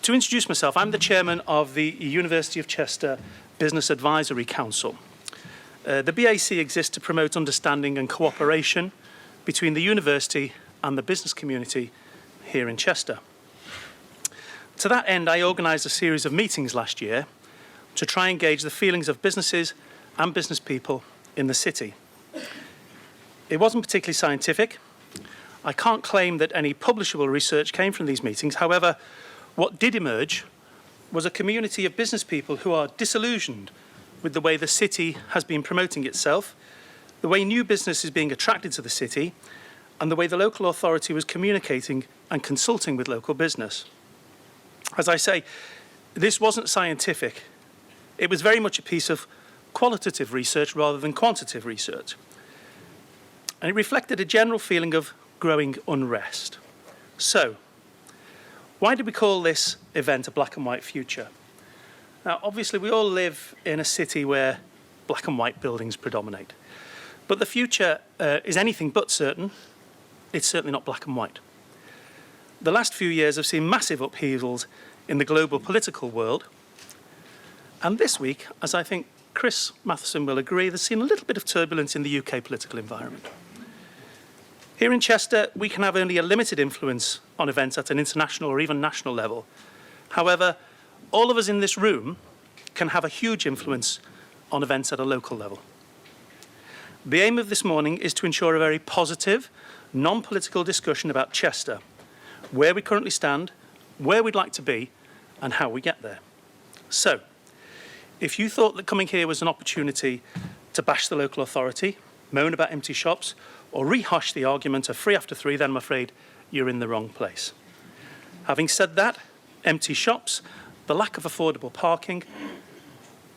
To introduce myself, I'm the chairman of the University of Chester Business Advisory Council. The BAC exists to promote understanding and cooperation between the university and the business community here in Chester. To that end, I organised a series of meetings last year to try and gauge the feelings of businesses and business people in the city. It wasn't particularly scientific. I can't claim that any publishable research came from these meetings. However, what did emerge was a community of business people who are disillusioned with the way the city has been promoting itself, the way new business is being attracted to the city, and the way the local authority was communicating and consulting with local business. As I say, this wasn't scientific. It was very much a piece of qualitative research rather than quantitative research. And it reflected a general feeling of growing unrest. So, why did we call this event a black and white future? Now, obviously, we all live in a city where black and white buildings predominate. But the future is anything but certain. It's certainly not black and white. The last few years have seen massive upheavals in the global political world. And this week, as I think Chris Matheson will agree, there's seen a little bit of turbulence in the UK political environment. Here in Chester, we can have only a limited influence on events at an international or even national level. However, all of us in this room can have a huge influence on events at a local level. The aim of this morning is to ensure a very positive, non-political discussion about Chester, where we currently stand, where we'd like to be, and how we get there. So, if you thought that coming here was an opportunity to bash the local authority, moan about empty shops, or rehash the argument of free after three, then I'm afraid you're in the wrong place. Having said that, empty shops, the lack of affordable parking,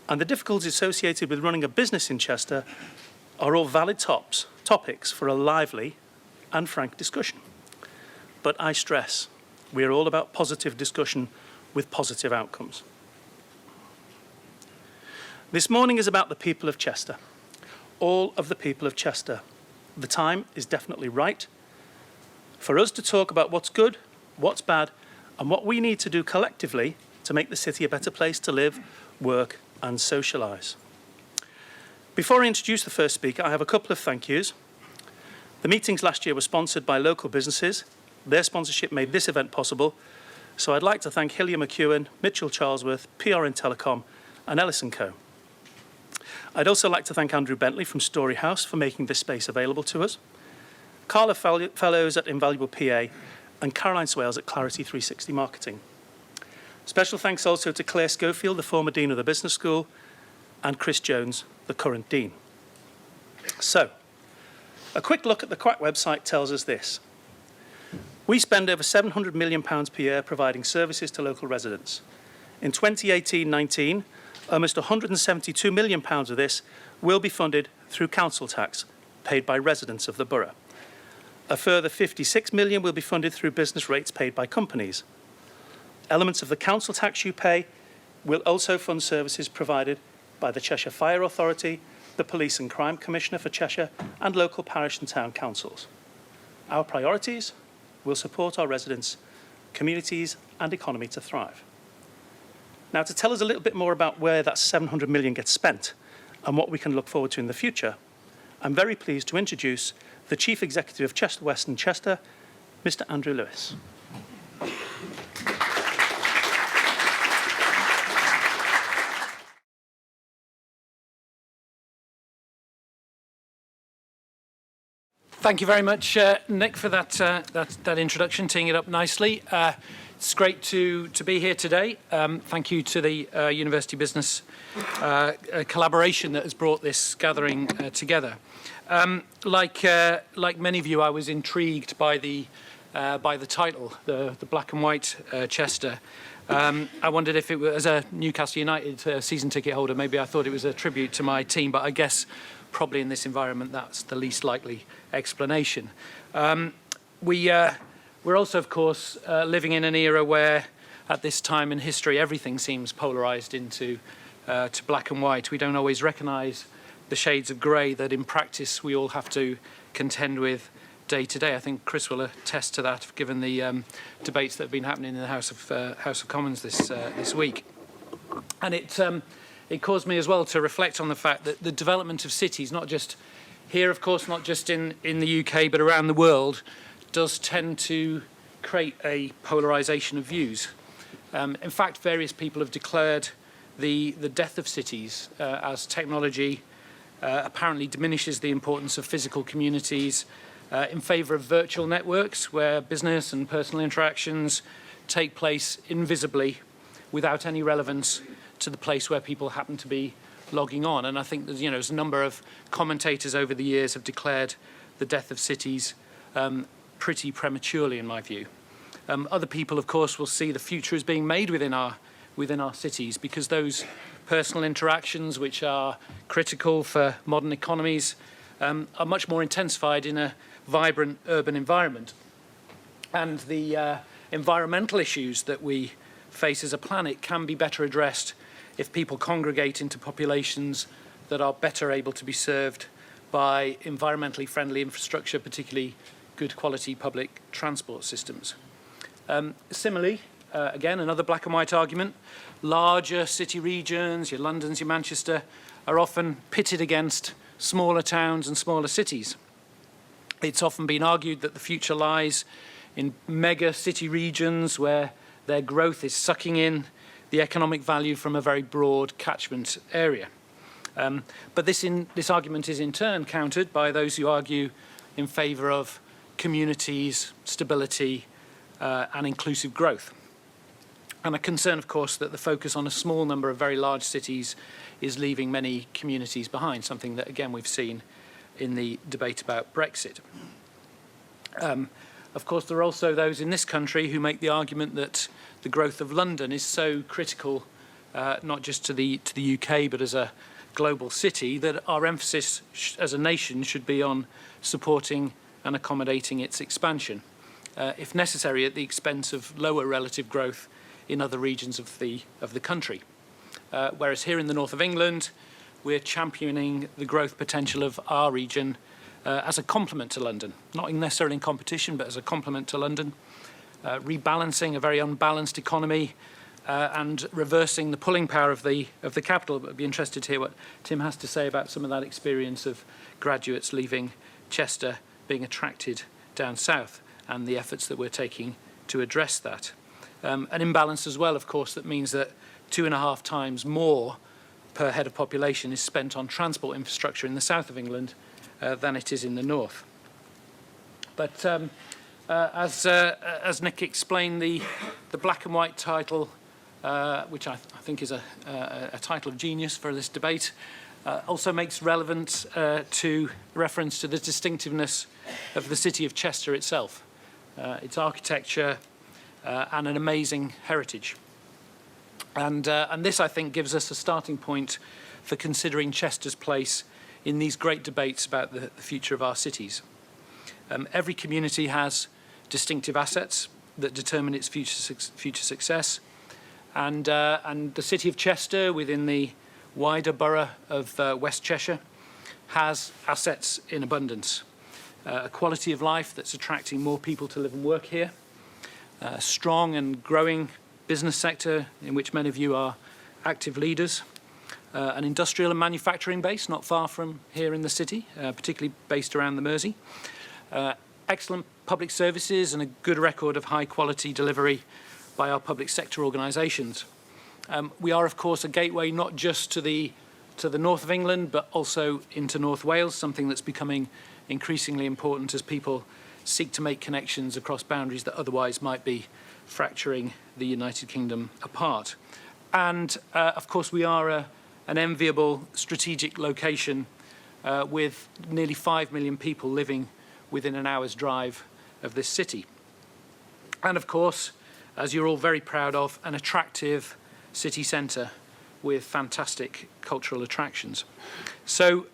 and the difficulties associated with running a business in Chester are all valid topics for a lively and frank discussion. But I stress, we are all about positive discussion with positive outcomes. This morning is about the people of Chester, all of the people of Chester. The time is definitely right for us to talk about what's good, what's bad, and what we need to do collectively to make the city a better place to live, work, and socialise. Before I introduce the first speaker, I have a couple of thank yous. The meetings last year were sponsored by local businesses. Their sponsorship made this event possible. So I'd like to thank Hillier McEwen, Mitchell Charlesworth, PRN Telecom, and Ellis & Co. I'd also like to thank Andrew Bentley from Storyhouse for making this space available to us, Carla Fellows at Invaluable PA, and Caroline Swales at Clarity 360 Marketing. Special thanks also to Claire Schofield, the former Dean of the Business School, and Chris Jones, the current Dean. So, a quick look at the Quack website tells us this. We spend over £700 million per year providing services to local residents. In 2018-19, almost £172 million of this will be funded through council tax paid by residents of the borough. A further £56 million will be funded through business rates paid by companies. Elements of the council tax you pay will also fund services provided by the Cheshire Fire Authority, the Police and Crime Commissioner for Cheshire, and local parish and town councils. Our priorities will support our residents, communities, and economy to thrive. Now, to tell us a little bit more about where that £700 million gets spent and what we can look forward to in the future, I'm very pleased to introduce the Chief Executive of Chester West and Chester, Mr. Andrew Lewis. Thank you very much, Nick, for that introduction, teeing it up nicely. It's great to be here today. Thank you to the University Business collaboration that has brought this gathering together. Like many of you, I was intrigued by the title, the Black and White Chester. I wondered if it was, as a Newcastle United season ticket holder, maybe I thought it was a tribute to my team, but I guess probably in this environment that's the least likely explanation. We're also, of course, living in an era where, at this time in history, everything seems polarised into to black and white. We don't always recognise the shades of grey that, in practice, we all have to contend with day to day. I think Chris will attest to that, given the debates that have been happening in the House of Commons this week. And it caused me as well to reflect on the fact that the development of cities, not just here, of course, not just in the UK, but around the world, does tend to create a polarisation of views. In fact, various people have declared the death of cities as technology apparently diminishes the importance of physical communities in favour of virtual networks where business and personal interactions take place invisibly without any relevance to the place where people happen to be logging on. And I think there's a number of commentators over the years have declared the death of cities pretty prematurely, in my view. Other people, of course, will see the future as being made within our cities, because those personal interactions, which are critical for modern economies, are much more intensified in a vibrant urban environment. And the environmental issues that we face as a planet can be better addressed if people congregate into populations that are better able to be served by environmentally friendly infrastructure, particularly good quality public transport systems. Similarly, again, another black and white argument, larger city regions, your Londons, your Manchester, are often pitted against smaller towns and smaller cities. It's often been argued that the future lies in mega city regions where their growth is sucking in the economic value from a very broad catchment area. But this argument is in turn countered by those who argue in favour of communities, stability, and inclusive growth. And a concern, of course, that the focus on a small number of very large cities is leaving many communities behind, something that, again, we've seen in the debate about Brexit. Of course, there are also those in this country who make the argument that the growth of London is so critical, not just to the UK, but as a global city, that our emphasis as a nation should be on supporting and accommodating its expansion, if necessary, at the expense of lower relative growth in other regions of the country. Whereas here in the north of England, we're championing the growth potential of our region as a complement to London, not necessarily in competition, but as a complement to London, rebalancing a very unbalanced economy and reversing the pulling power of the capital. But I'd be interested to hear what Tim has to say about some of that experience of graduates leaving Chester, being attracted down south, and the efforts that we're taking to address that. An imbalance as well, of course, that means that 2.5 times more per head of population is spent on transport infrastructure in the south of England than it is in the north. But as Nick explained, the black and white title, which I think is a title of genius for this debate, also makes relevant to reference to the distinctiveness of the city of Chester itself, its architecture and an amazing heritage. And this, I think, gives us a starting point for considering Chester's place in these great debates about the future of our cities. Every community has distinctive assets that determine its future success, and the city of Chester, within the wider borough of West Cheshire, has assets in abundance. A quality of life that's attracting more people to live and work here, a strong and growing business sector in which many of you are active leaders, an industrial and manufacturing base not far from here in the city, particularly based around the Mersey, excellent public services and a good record of high quality delivery by our public sector organisations. We are, of course, a gateway not just to the north of England, but also into North Wales, something that's becoming increasingly important as people seek to make connections across boundaries that otherwise might be fracturing the United Kingdom apart. And, of course, we are an enviable strategic location with nearly 5 million people living within an hour's drive of this city. And, of course, as you're all very proud of, an attractive city centre with fantastic cultural attractions. So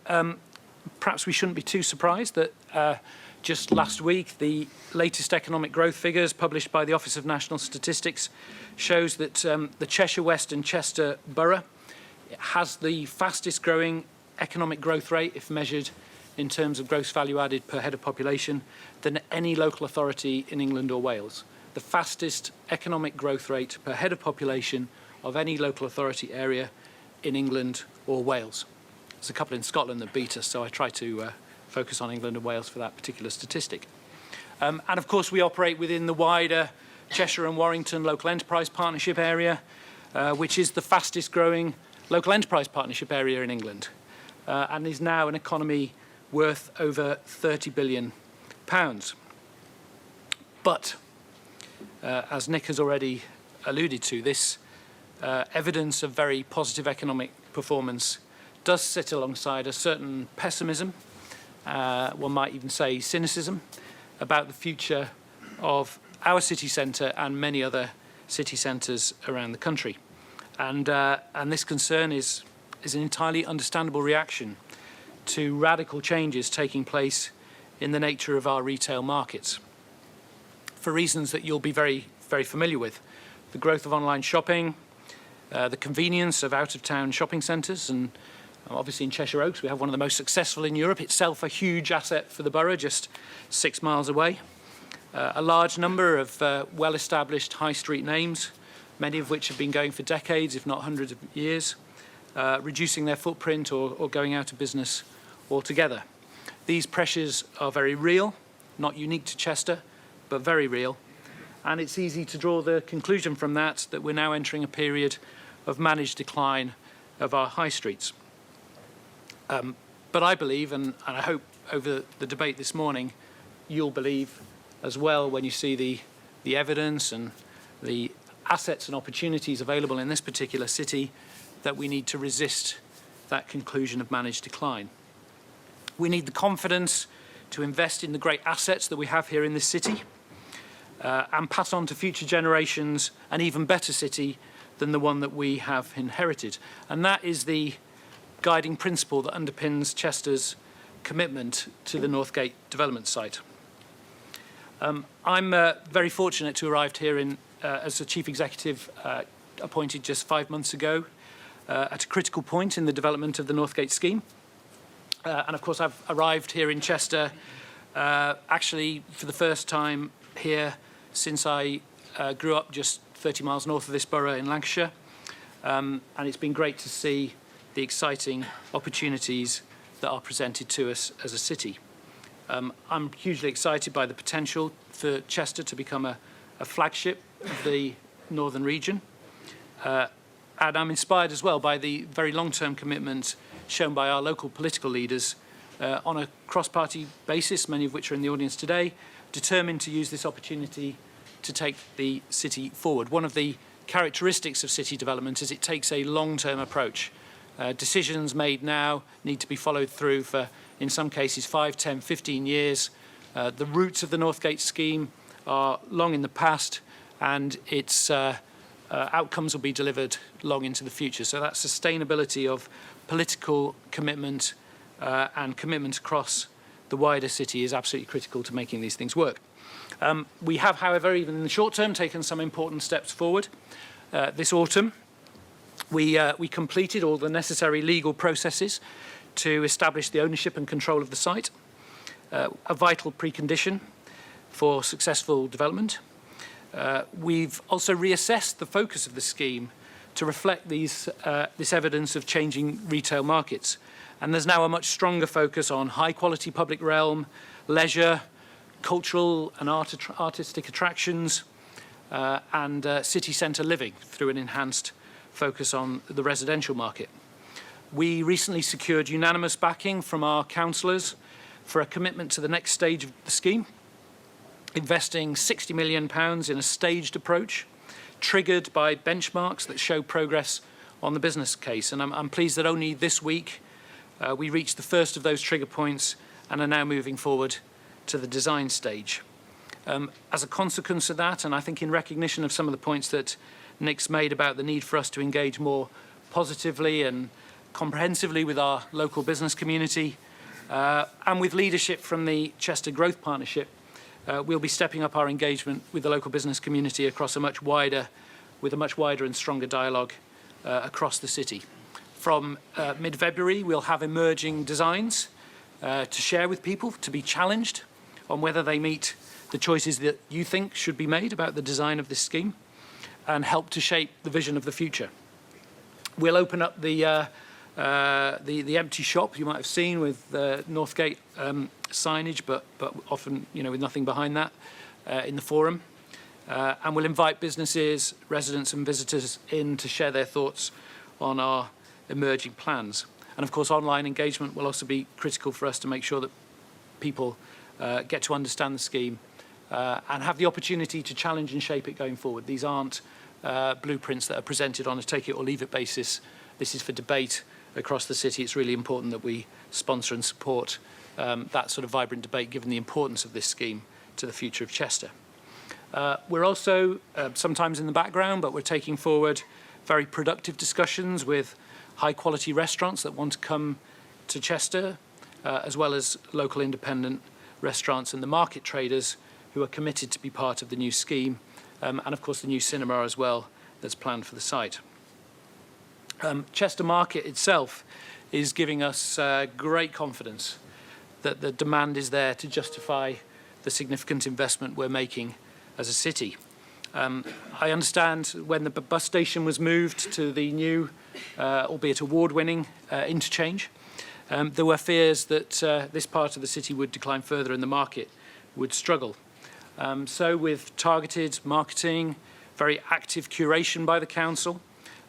perhaps we shouldn't be too surprised that just last week the latest economic growth figures published by the Office of National Statistics shows that the Cheshire West and Chester borough has the fastest growing economic growth rate if measured in terms of gross value added per head of population than any local authority in England or Wales. The fastest economic growth rate per head of population of any local authority area in England or Wales. There's a couple in Scotland that beat us, so I try to focus on England and Wales for that particular statistic. And of course, we operate within the wider Cheshire and Warrington Local Enterprise Partnership area, which is the fastest growing local enterprise partnership area in England, and is now an economy worth over £30 billion. But, as Nick has already alluded to, this evidence of very positive economic performance does sit alongside a certain pessimism, one might even say cynicism, about the future of our city centre and many other city centres around the country. And this concern is an entirely understandable reaction to radical changes taking place in the nature of our retail markets, for reasons that you'll be very, very familiar with. The growth of online shopping, the convenience of out-of-town shopping centres, and obviously in Cheshire Oaks we have one of the most successful in Europe, itself a huge asset for the borough, just 6 miles away. A large number of well-established high street names, many of which have been going for decades, if not hundreds of years, reducing their footprint or going out of business altogether. These pressures are very real, not unique to Chester, but very real. And it's easy to draw the conclusion from that we're now entering a period of managed decline of our high streets. But I believe, and I hope over the debate this morning, you'll believe as well when you see the evidence and the assets and opportunities available in this particular city, that we need to resist that conclusion of managed decline. We need the confidence to invest in the great assets that we have here in this city, and pass on to future generations an even better city than the one that we have inherited. And that is the guiding principle that underpins Chester's commitment to the Northgate development site. I'm very fortunate to arrive here as the Chief Executive, appointed just 5 months ago, at a critical point in the development of the Northgate scheme. And of course I've arrived here in Chester actually for the first time here since I grew up just 30 miles north of this borough in Lancashire, and it's been great to see the exciting opportunities that are presented to us as a city. I'm hugely excited by the potential for Chester to become a flagship of the northern region, and I'm inspired as well by the very long-term commitment shown by our local political leaders on a cross-party basis, many of which are in the audience today, determined to use this opportunity to take the city forward. One of the characteristics of city development is it takes a long-term approach. Decisions made now need to be followed through for, in some cases, 5, 10, 15 years. The roots of the Northgate scheme are long in the past, and its outcomes will be delivered long into the future. So that sustainability of political commitment and commitment across the wider city is absolutely critical to making these things work. We have, however, even in the short term, taken some important steps forward. This autumn, we completed all the necessary legal processes to establish the ownership and control of the site, a vital precondition for successful development. We've also reassessed the focus of the scheme to reflect this evidence of changing retail markets. And there's now a much stronger focus on high-quality public realm, leisure, cultural and artistic attractions, and city centre living through an enhanced focus on the residential market. We recently secured unanimous backing from our councillors for a commitment to the next stage of the scheme, investing £60 million in a staged approach, triggered by benchmarks that show progress on the business case. And I'm pleased that only this week we reached the first of those trigger points and are now moving forward to the design stage. As a consequence of that, and I think in recognition of some of the points that Nick's made about the need for us to engage more positively and comprehensively with our local business community, and with leadership from the Chester Growth Partnership, we'll be stepping up our engagement with the local business community across a much wider and stronger dialogue across the city. From mid-February, we'll have emerging designs to share with people, to be challenged on whether they meet the choices that you think should be made about the design of this scheme, and help to shape the vision of the future. We'll open up the empty shop you might have seen with Northgate signage, but often with nothing behind that in the forum. And we'll invite businesses, residents and visitors in to share their thoughts on our emerging plans. And of course, online engagement will also be critical for us to make sure that people get to understand the scheme and have the opportunity to challenge and shape it going forward. These aren't blueprints that are presented on a take it or leave it basis. This is for debate across the city. It's really important that we sponsor and support that sort of vibrant debate, given the importance of this scheme to the future of Chester. We're also sometimes in the background, but we're taking forward very productive discussions with high quality restaurants that want to come to Chester, as well as local independent restaurants and the market traders who are committed to be part of the new scheme, and of course the new cinema as well that's planned for the site. Chester Market itself is giving us great confidence that the demand is there to justify the significant investment we're making as a city. I understand when the bus station was moved to the new, albeit award-winning, interchange, there were fears that this part of the city would decline further and the market would struggle. So with targeted marketing, very active curation by the council,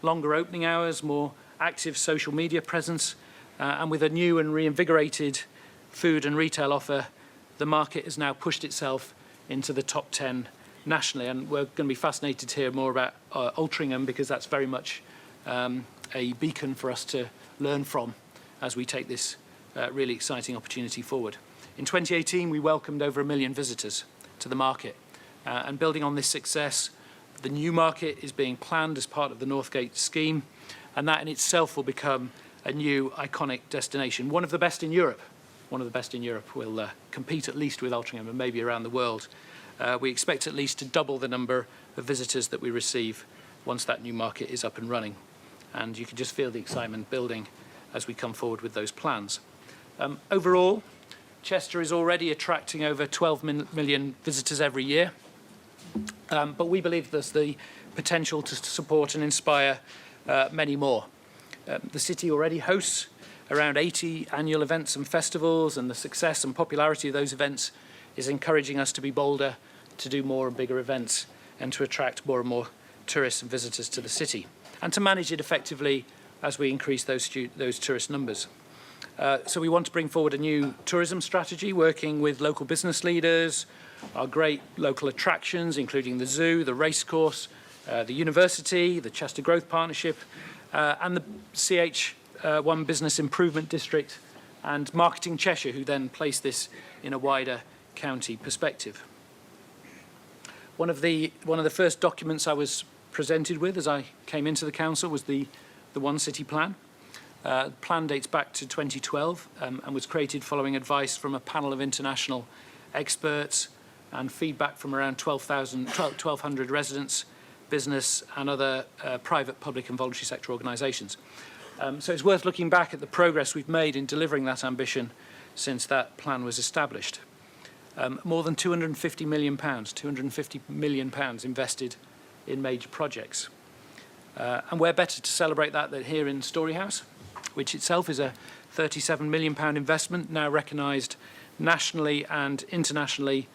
longer opening hours, more active social media presence, and with a new and reinvigorated food and retail offer, the market has now pushed itself into the top 10 nationally. And we're going to be fascinated to hear more about Altrincham, because that's very much a beacon for us to learn from as we take this really exciting opportunity forward. In 2018, we welcomed over 1 million visitors to the market. And building on this success, the new market is being planned as part of the Northgate scheme, and that in itself will become a new iconic destination, one of the best in Europe. One of the best in Europe. Will compete at least with Altrincham and maybe around the world. We expect at least to double the number of visitors that we receive once that new market is up and running. And you can just feel the excitement building as we come forward with those plans. Overall, Chester is already attracting over 12 million visitors every year. But we believe there's the potential to support and inspire many more. The city already hosts around 80 annual events and festivals, and the success and popularity of those events is encouraging us to be bolder, to do more and bigger events, and to attract more and more tourists and visitors to the city, and to manage it effectively as we increase those tourist numbers. So we want to bring forward a new tourism strategy, working with local business leaders, our great local attractions, including the zoo, the racecourse, the university, the Chester Growth Partnership, and the CH1 Business Improvement District, and Marketing Cheshire, who then place this in a wider county perspective. One of the first documents I was presented with as I came into the council was the One City Plan. The plan dates back to 2012 and was created following advice from a panel of international experts and feedback from around 1,200 residents, business and other private, public and voluntary sector organisations. So it's worth looking back at the progress we've made in delivering that ambition since that plan was established. More than £250 million invested in major projects. And where better to celebrate that than here in Storyhouse, which itself is a £37 million investment, now recognised nationally and internationally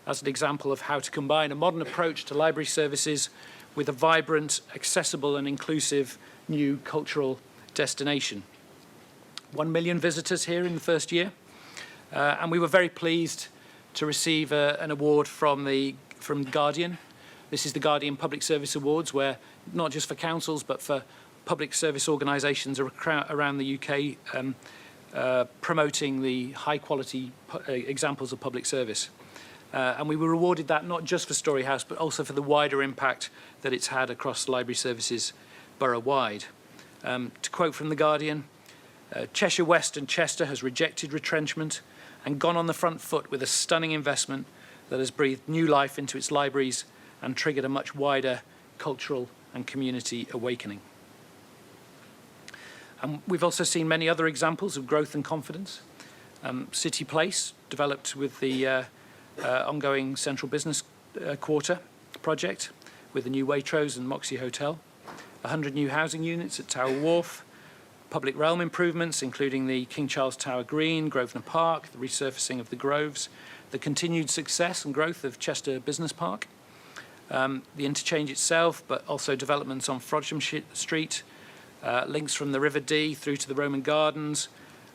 as an example of how to combine a modern approach to library services with a vibrant, accessible and inclusive new cultural destination. 1 million visitors here in the first year, and we were very pleased to receive an award from Guardian. This is the Guardian Public Service Awards, where not just for councils but for public service organisations around the UK promoting the high quality examples of public service. And we were awarded that not just for Storyhouse but also for the wider impact that it's had across library services borough-wide. To quote from The Guardian, Cheshire West and Chester has rejected retrenchment and gone on the front foot with a stunning investment that has breathed new life into its libraries and triggered a much wider cultural and community awakening. And we've also seen many other examples of growth and confidence. City Place, developed with the ongoing Central Business Quarter project, with the new Waitrose and Moxie Hotel. 100 new housing units at Tower Wharf. Public realm improvements, including the King Charles Tower Green, Grosvenor Park, the resurfacing of the Groves, the continued success and growth of Chester Business Park, the interchange itself, but also developments on Frodsham Street, links from the River Dee through to the Roman Gardens,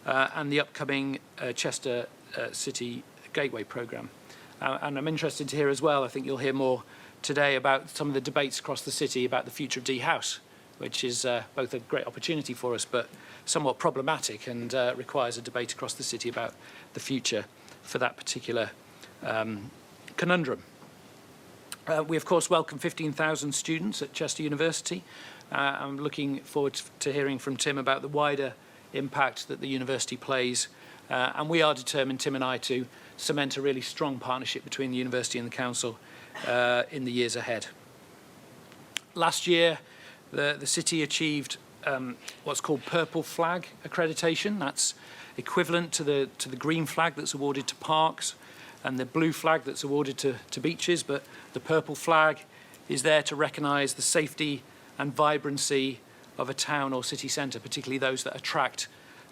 and the upcoming Chester City Gateway programme. And I'm interested to hear as well, I think you'll hear more today about some of the debates across the city about the future of Dee House, which is both a great opportunity for us, but somewhat problematic, and requires a debate across the city about the future for that particular conundrum. We, of course, welcome 15,000 students at Chester University. I'm looking forward to hearing from Tim about the wider impact that the university plays. And we are determined, Tim and I, to cement a really strong partnership between the university and the council in the years ahead. Last year, the city achieved what's called Purple Flag accreditation. That's equivalent to the green flag that's awarded to parks and the blue flag that's awarded to beaches, but the Purple Flag is there to recognise the safety and vibrancy of a town or city centre, particularly those that attract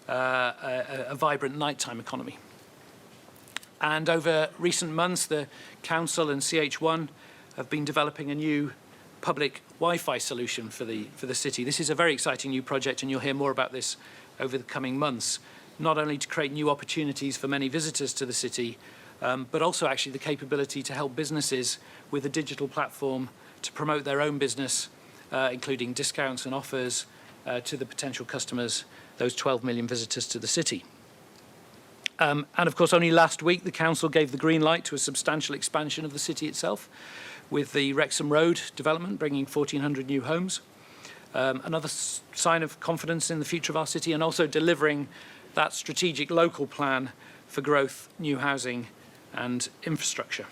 a vibrant nighttime economy. And over recent months, the council and CH1 have been developing a new public Wi-Fi solution for the city. This is a very exciting new project, and you'll hear more about this over the coming months, not only to create new opportunities for many visitors to the city, but also actually the capability to help businesses with a digital platform to promote their own business, including discounts and offers to the potential customers, those 12 million visitors to the city. And of course, only last week, the council gave the green light to a substantial expansion of the city itself, with the Wrexham Road development bringing 1,400 new homes. Another sign of confidence in the future of our city, and also delivering that strategic local plan for growth, new housing and infrastructure.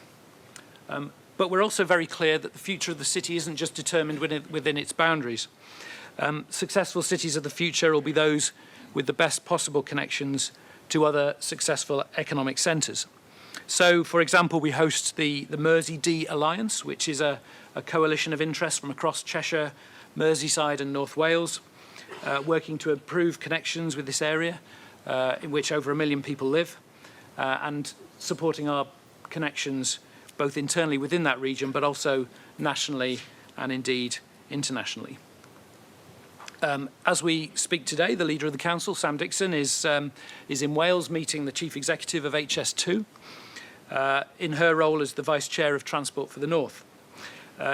But we're also very clear that the future of the city isn't just determined within its boundaries. Successful cities of the future will be those with the best possible connections to other successful economic centres. So, for example, we host the Mersey-Dee Alliance, which is a coalition of interests from across Cheshire, Merseyside and North Wales, working to improve connections with this area, in which over 1 million people live, and supporting our connections both internally within that region, but also nationally and indeed internationally. As we speak today, the leader of the council, Sam Dixon, is in Wales meeting the chief executive of HS2 in her role as the vice chair of Transport for the North,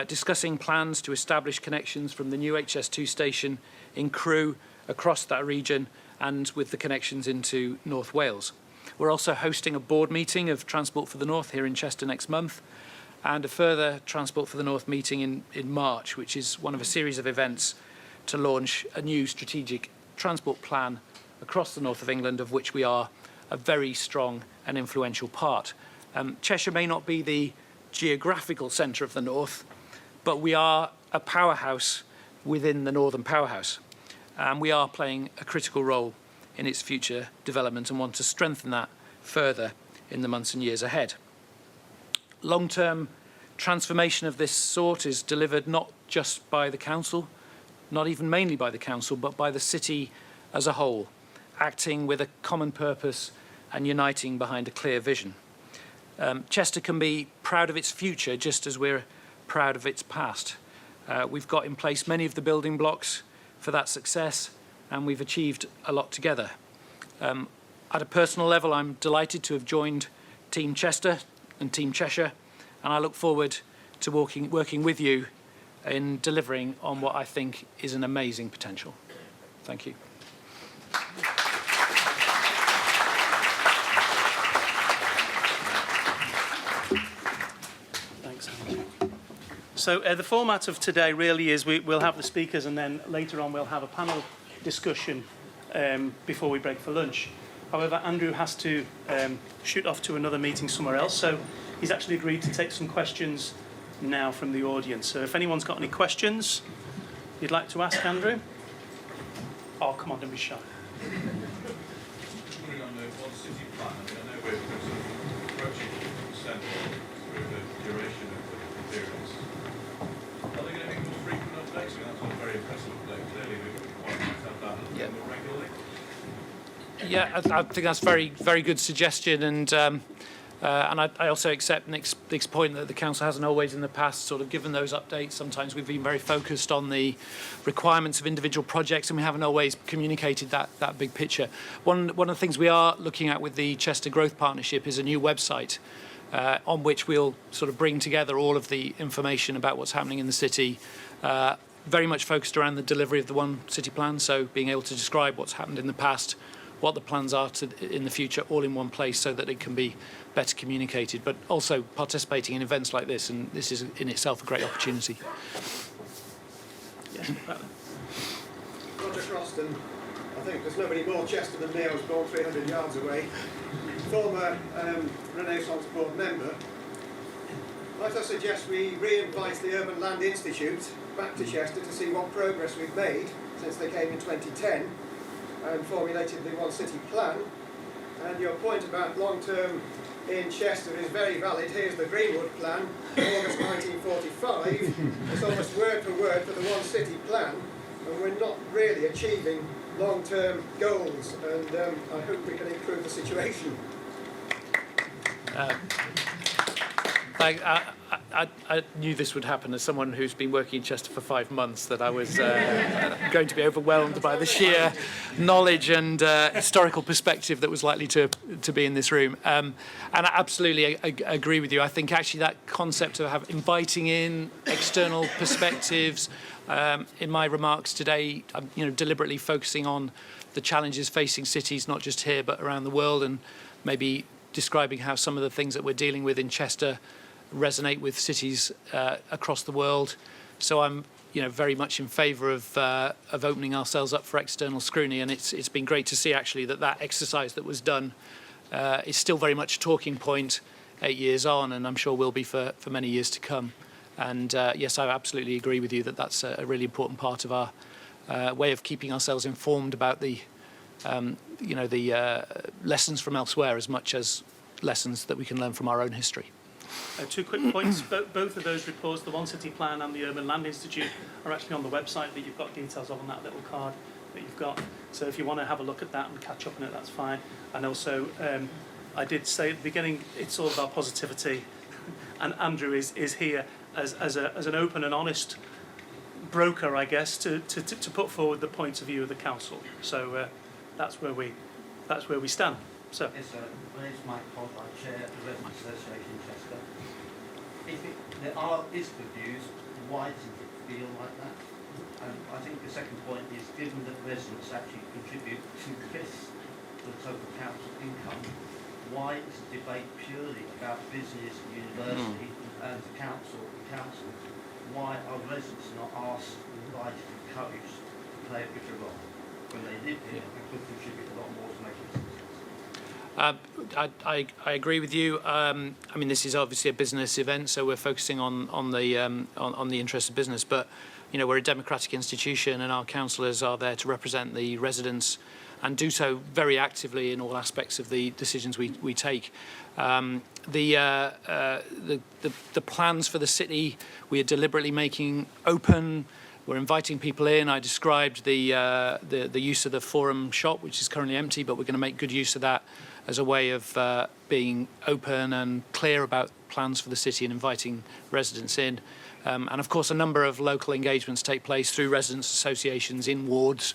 discussing plans to establish connections from the new HS2 station in Crewe across that region and with the connections into North Wales. We're also hosting a board meeting of Transport for the North here in Chester next month, and a further Transport for the North meeting in March, which is one of a series of events to launch a new strategic transport plan across the north of England, of which we are a very strong and influential part. Cheshire may not be the geographical centre of the north, but we are a powerhouse within the northern powerhouse. And we are playing a critical role in its future development and want to strengthen that further in the months and years ahead. Long-term transformation of this sort is delivered not just by the council, not even mainly by the council, but by the city as a whole, acting with a common purpose and uniting behind a clear vision. Chester can be proud of its future just as we're proud of its past. We've got in place many of the building blocks for that success, and we've achieved a lot together. At a personal level, I'm delighted to have joined Team Chester and Team Cheshire, and I look forward to working with you in delivering on what I think is an amazing potential. Thank you. Thanks, Andy. So the format of today really is we'll have the speakers, and then later on we'll have a panel discussion before we break for lunch. However, Andrew has to shoot off to another meeting somewhere else, so he's actually agreed to take some questions now from the audience. So if anyone's got any questions you'd like to ask Andrew? Oh, come on, don't be shy. on city plan, I mean, I know we're sort of approaching 50% through the duration of the periods. Are there going to be more frequent updates? I mean, that's one very impressive update. Clearly, we quite like to have that a little bit more regularly. Yeah, I think that's very good suggestion, and I also accept Nick's point that the council hasn't always in the past sort of given those updates. Sometimes we've been very focused on the requirements of individual projects, and we haven't always communicated that big picture. One of the things we are looking at with the Chester Growth Partnership is a new website on which we'll sort of bring together all of the information about what's happening in the city. Very much focused around the delivery of the One City Plan, so being able to describe what's happened in the past, what the plans are in the future, all in one place so that it can be better communicated, but also participating in events like this, and this is in itself a great opportunity. Yes, Roger Croston, I think there's nobody more Chester than me. I was born 300 yards away. Former Renaissance Board member. Might I suggest we re-invite the Urban Land Institute back to Chester to see what progress we've made since they came in 2010 and formulated the One City Plan. And your point about long-term in Chester is very valid. Here's the Greenwood Plan, August 1945. It's almost word for word for the One City Plan, and we're not really achieving long-term goals, and I hope we can improve the situation. I knew this would happen as someone who's been working in Chester for 5 months, that I was going to be overwhelmed by the sheer knowledge and historical perspective that was likely to be in this room. And I absolutely agree with you. I think actually that concept of inviting in external perspectives, in my remarks today, I'm deliberately focusing on the challenges facing cities, not just here but around the world, and maybe describing how some of the things that we're dealing with in Chester resonate with cities across the world. So I'm very much in favour of opening ourselves up for external scrutiny, and it's been great to see actually that exercise that was done is still very much a talking point 8 years on, and I'm sure will be for many years to come. And yes, I absolutely agree with you that that's a really important part of our way of keeping ourselves informed about the lessons from elsewhere as much as lessons that we can learn from our own history. 2 quick points. Both of those reports, the One City Plan and the Urban Land Institute, are actually on the website that you've got details of on that little card that you've got. So if you want to have a look at that and catch up on it, that's fine. And also, I did say at the beginning, it's all about positivity, and Andrew is here as an open and honest broker, I guess, to put forward the points of view of the council. So that's where we stand. So. Yes, sir. My name is Mike Todd. I chair the Residents Association in Chester. If there is good news, why doesn't it feel like that? And I think the second point is, given that residents actually contribute 2/5 to the total council income, why is the debate purely about business, university, and the council? Why are residents not asked, invited, encouraged to play a bigger role when they live here and could contribute a lot more to make it? I agree with you. I mean, this is obviously a business event, so we're focusing on the interests of business. But we're a democratic institution, and our councillors are there to represent the residents and do so very actively in all aspects of the decisions we take. The plans for the city we are deliberately making open. We're inviting people in. I described the use of the forum shop, which is currently empty, but we're going to make good use of that as a way of being open and clear about plans for the city and inviting residents in. And of course, a number of local engagements take place through residents' associations in wards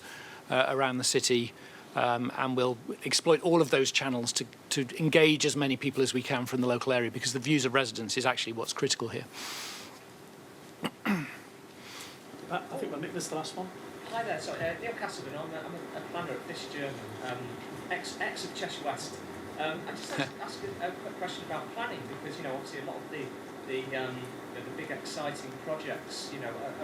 around the city, and we'll exploit all of those channels to engage as many people as we can from the local area, because the views of residents is actually what's critical here. I think we'll make this the last one. Hi there, sorry, Neil Castleman. I'm a planner at Fish German, ex of Cheshire West. I just like to ask a quick question about planning, because obviously a lot of the big exciting projects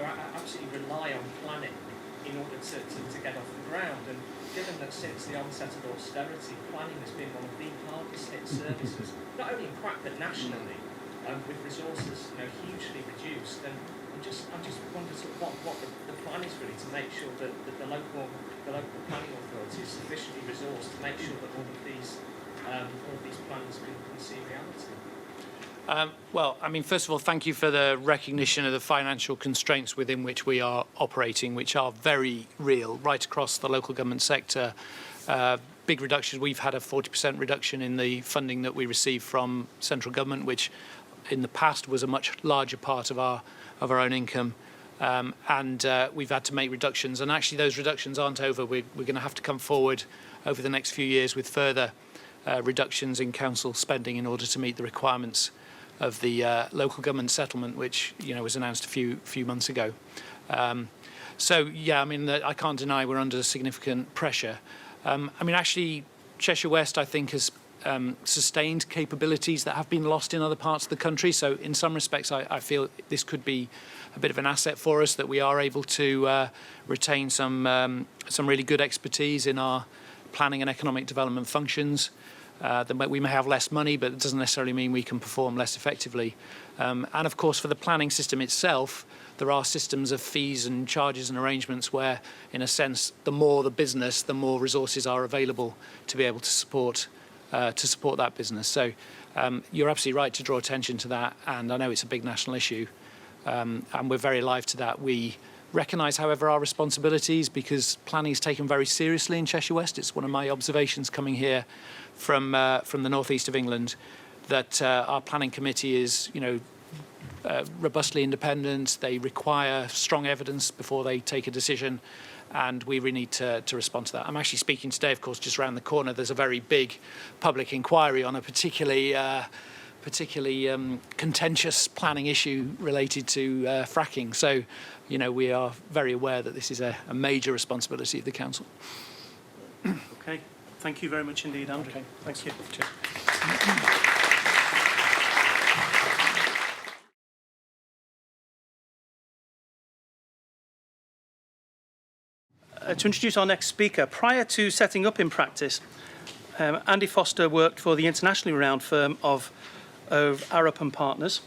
are absolutely rely on planning in order to get off the ground. And given that since the onset of austerity, planning has been one of the hardest hit services, not only in Crack but nationally, with resources hugely reduced. And I just wondered what the plan is really to make sure that the local planning authority is sufficiently resourced to make sure that all of these all of these plans can see reality? Well, I mean, first of all, thank you for the recognition of the financial constraints within which we are operating, which are very real right across the local government sector. Big reductions. We've had a 40% reduction in the funding that we receive from central government, which in the past was a much larger part of our own income. And we've had to make reductions. And actually, those reductions aren't over. We're going to have to come forward over the next few years with further reductions in council spending in order to meet the requirements of the local government settlement, which was announced a few months ago. So yeah, I mean, I can't deny we're under significant pressure. I mean, actually, Cheshire West, I think, has sustained capabilities that have been lost in other parts of the country. So in some respects, I feel this could be a bit of an asset for us, that we are able to retain some really good expertise in our planning and economic development functions. We may have less money, but it doesn't necessarily mean we can perform less effectively. And of course, for the planning system itself, there are systems of fees and charges and arrangements where, in a sense, the more the business, the more resources are available to be able to support that business. So you're absolutely right to draw attention to that, and I know it's a big national issue, and we're very alive to that. We recognise, however, our responsibilities, because planning is taken very seriously in Cheshire West. It's one of my observations coming here from the northeast of England, that our planning committee is, robustly independent. They require strong evidence before they take a decision, and we really need to respond to that. I'm actually speaking today, of course, just around the corner. There's a very big public inquiry on a particularly contentious planning issue related to fracking. So, we are very aware that this is a major responsibility of the council. Okay. Thank you very much indeed, Andrew. Okay. Thank you. Cheers. To introduce our next speaker, prior to setting up in practice, Andy Foster worked for the internationally renowned firm of Arup and Partners.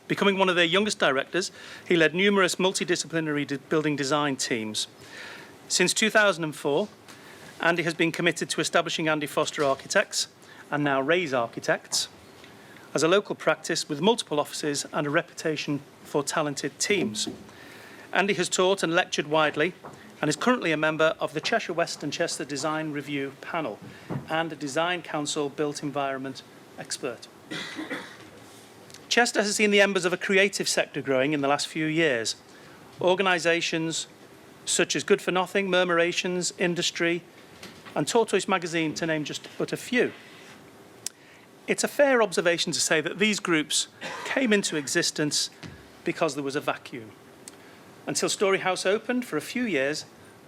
Becoming one of their youngest directors, he led numerous multidisciplinary building design teams. Since 2004, Andy has been committed to establishing Andy Foster Architects, and now Raise Architects, as a local practice with multiple offices and a reputation for talented teams. Andy has taught and lectured widely, and is currently a member of the Cheshire West and Chester Design Review Panel and a Design Council Built Environment expert. Chester has seen the embers of a creative sector growing in the last few years. Organisations such as Good for Nothing, Murmurations, Industry, and Tortoise Magazine, to name just but a few. It's a fair observation to say that these groups came into existence because there was a vacuum. Until Storyhouse opened for a few years,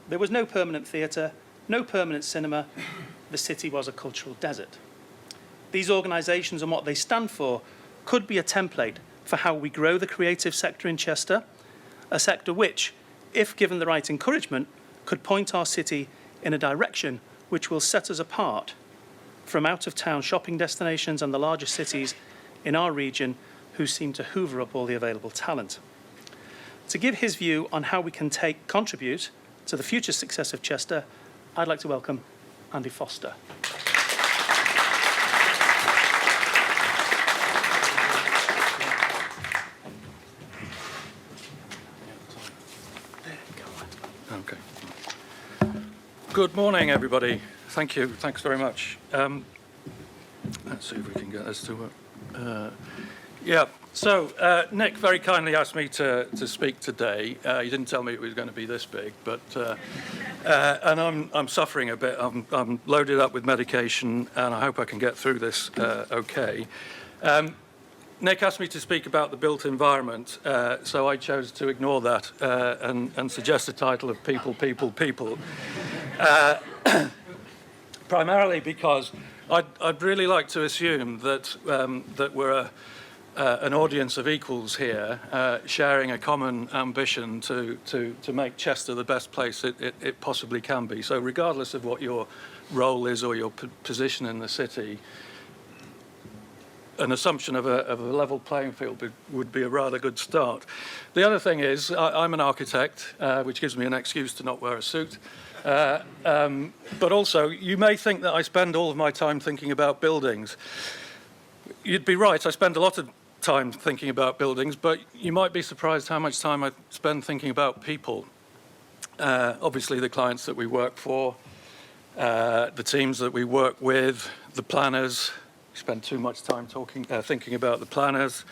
there was no permanent theatre, no permanent cinema. The city was a cultural desert. These organisations and what they stand for could be a template for how we grow the creative sector in Chester, a sector which, if given the right encouragement, could point our city in a direction which will set us apart from out-of-town shopping destinations and the larger cities in our region who seem to hoover up all the available talent. To give his view on how we can contribute to the future success of Chester, I'd like to welcome Andy Foster. Okay. Good morning, everybody. Thank you. Thanks very much. Let's see if we can get this to work. So Nick very kindly asked me to speak today. He didn't tell me it was going to be this big, but and I'm suffering a bit. I'm loaded up with medication, and I hope I can get through this okay. Nick asked me to speak about the built environment, so I chose to ignore that and suggest the title of People, People, People. Primarily because I'd really like to assume that that we're an audience of equals here, sharing a common ambition to make Chester the best place it possibly can be. So regardless of what your role is or your position in the city, an assumption of a level playing field would be a rather good start. The other thing is, I'm an architect, which gives me an excuse to not wear a suit. But also, you may think that I spend all of my time thinking about buildings. You'd be right, I spend a lot of time thinking about buildings, but you might be surprised how much time I spend thinking about people. Obviously, the clients that we work for, the teams that we work with, the planners. We spend too much time thinking about the planners.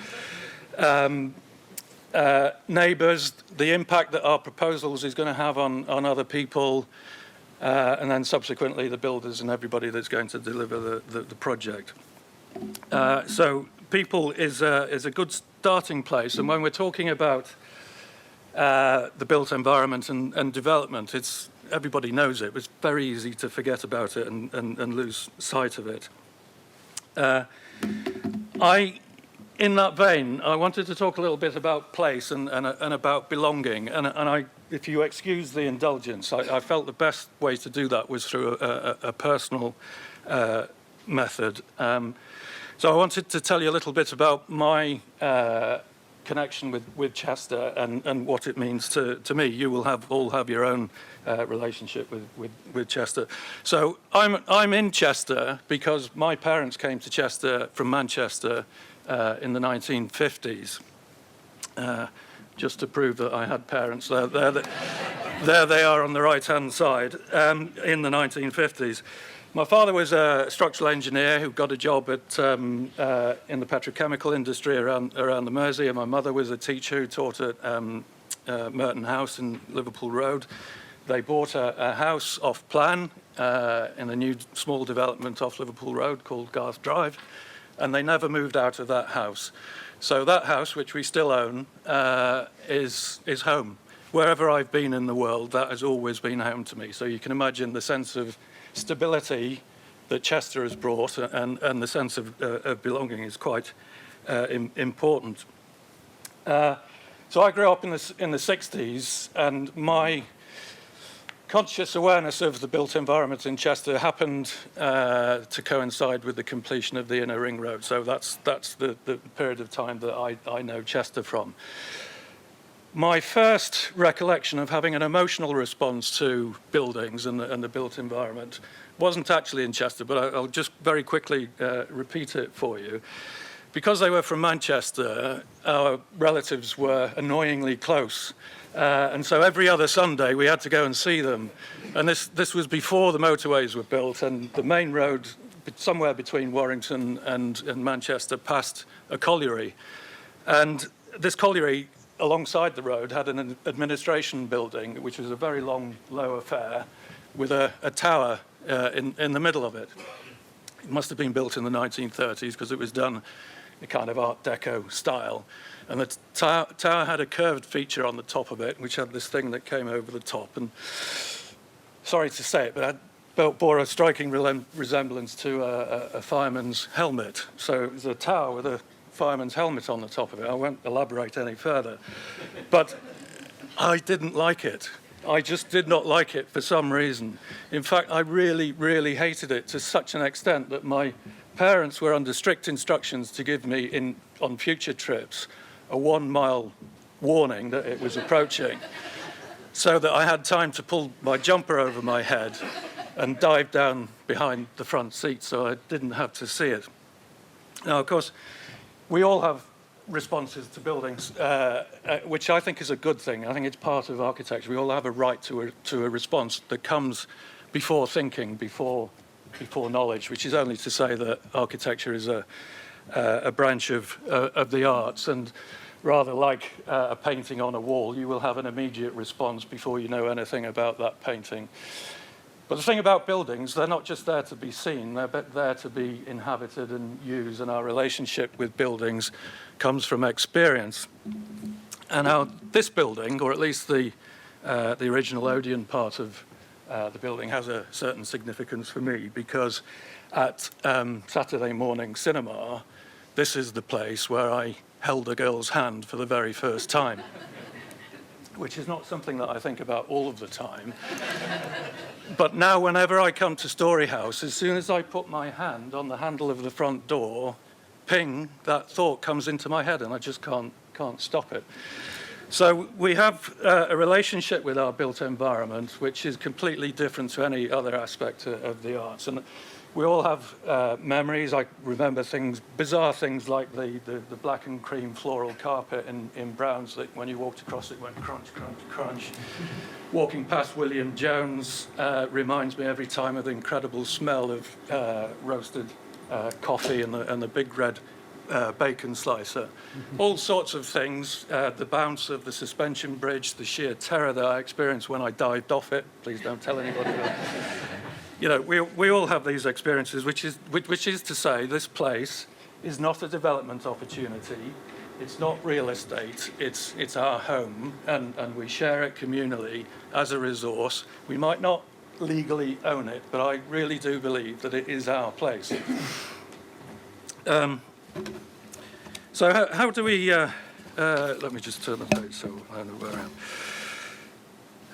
Neighbours, the impact that our proposals is going to have on other people, and then subsequently the builders and everybody that's going to deliver the project. So people is a good starting place, and when we're talking about the built environment and development, everybody knows it. It's very easy to forget about it and lose sight of it. In that vein, I wanted to talk a little bit about place and about belonging. And if you excuse the indulgence, I felt the best way to do that was through a personal method. So I wanted to tell you a little bit about my connection with Chester and what it means to me. You will all have your own relationship with Chester. So I'm in Chester because my parents came to Chester from Manchester in the 1950s. Just to prove that I had parents there they are on the right-hand side in the 1950s. My father was a structural engineer who got a job in the petrochemical industry around the Mersey, and my mother was a teacher who taught at Merton House in Liverpool Road. They bought a house off plan in a new small development off Liverpool Road called Garth Drive, and they never moved out of that house. So that house, which we still own, is home. Wherever I've been in the world, that has always been home to me. So you can imagine the sense of stability that Chester has brought, and the sense of belonging is quite important. So I grew up in the 60s, and my conscious awareness of the built environment in Chester happened to coincide with the completion of the inner ring road. So that's the period of time that I know Chester from. My first recollection of having an emotional response to buildings and the built environment wasn't actually in Chester, but I'll just very quickly repeat it for you. Because they were from Manchester, our relatives were annoyingly close. And so every other Sunday we had to go and see them. And this was before the motorways were built, and the main road somewhere between Warrington and Manchester passed a colliery. And this colliery alongside the road had an administration building, which was a very long, low affair, with a tower in the middle of it. It must have been built in the 1930s because it was done in a kind of Art Deco style. And the tower had a curved feature on the top of it, which had this thing that came over the top. And sorry to say it, but it bore a striking resemblance to a fireman's helmet. So it was a tower with a fireman's helmet on the top of it. I won't elaborate any further. But I didn't like it. I just did not like it for some reason. In fact, I really, really hated it to such an extent that my parents were under strict instructions to give me, on future trips, a 1-mile warning that it was approaching, so that I had time to pull my jumper over my head and dive down behind the front seat so I didn't have to see it. Now, of course, we all have responses to buildings, which I think is a good thing. I think it's part of architecture. We all have a right to a response that comes before thinking, before knowledge, which is only to say that architecture is a branch of the arts, and rather like a painting on a wall, you will have an immediate response before you know anything about that painting. But the thing about buildings, they're not just there to be seen, they're there to be inhabited and used, and our relationship with buildings comes from experience. And now this building, or at least the original Odeon part of the building, has a certain significance for me, because at Saturday morning cinema, this is the place where I held a girl's hand for the very first time, which is not something that I think about all of the time. But now whenever I come to Storyhouse, as soon as I put my hand on the handle of the front door, ping, that thought comes into my head, and I just can't stop it. So we have a relationship with our built environment which is completely different to any other aspect of the arts. And we all have memories. I remember things, bizarre things like the black and cream floral carpet in Browns that when you walked across it went crunch, crunch, crunch. Walking past William Jones reminds me every time of the incredible smell of roasted coffee and the big red bacon slicer. All sorts of things, the bounce of the suspension bridge, the sheer terror that I experienced when I dived off it. Please don't tell anybody that. You know, we all have these experiences, which is to say this place is not a development opportunity. It's not real estate. It's our home, and we share it communally as a resource. We might not legally own it, but I really do believe that it is our place. So how do we, let me just turn the page so I know where I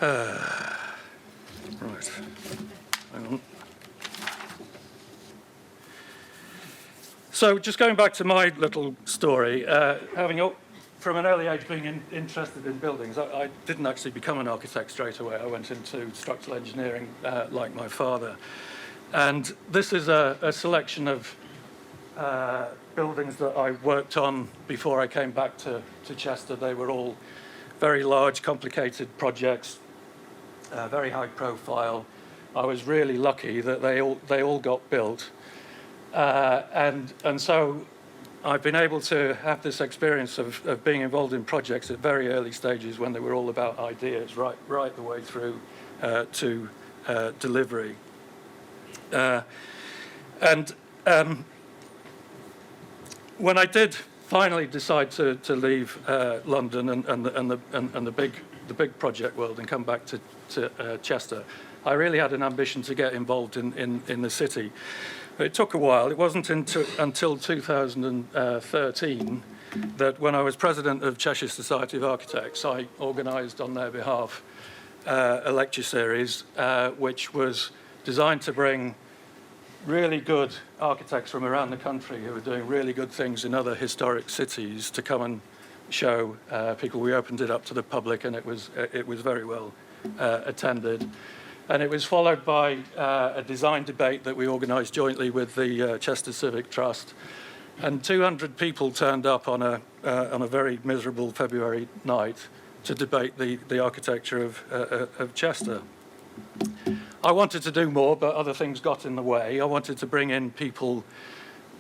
am. Right, hang on. So just going back to my little story, having from an early age being interested in buildings, I didn't actually become an architect straight away. I went into structural engineering like my father. And this is a selection of buildings that I worked on before I came back to Chester. They were all very large, complicated projects, very high profile. I was really lucky that they all got built. And so I've been able to have this experience of being involved in projects at very early stages when they were all about ideas, right the way through to delivery. When I did finally decide to leave London and the big project world and come back to Chester, I really had an ambition to get involved in the city. It took a while. It wasn't until 2013 that when I was president of Cheshire Society of Architects, I organised on their behalf a lecture series which was designed to bring really good architects from around the country who were doing really good things in other historic cities to come and show people. We opened it up to the public, and it was very well attended. And it was followed by a design debate that we organised jointly with the Chester Civic Trust. And 200 people turned up on a very miserable February night to debate the architecture of Chester. I wanted to do more, but other things got in the way. I wanted to bring in people.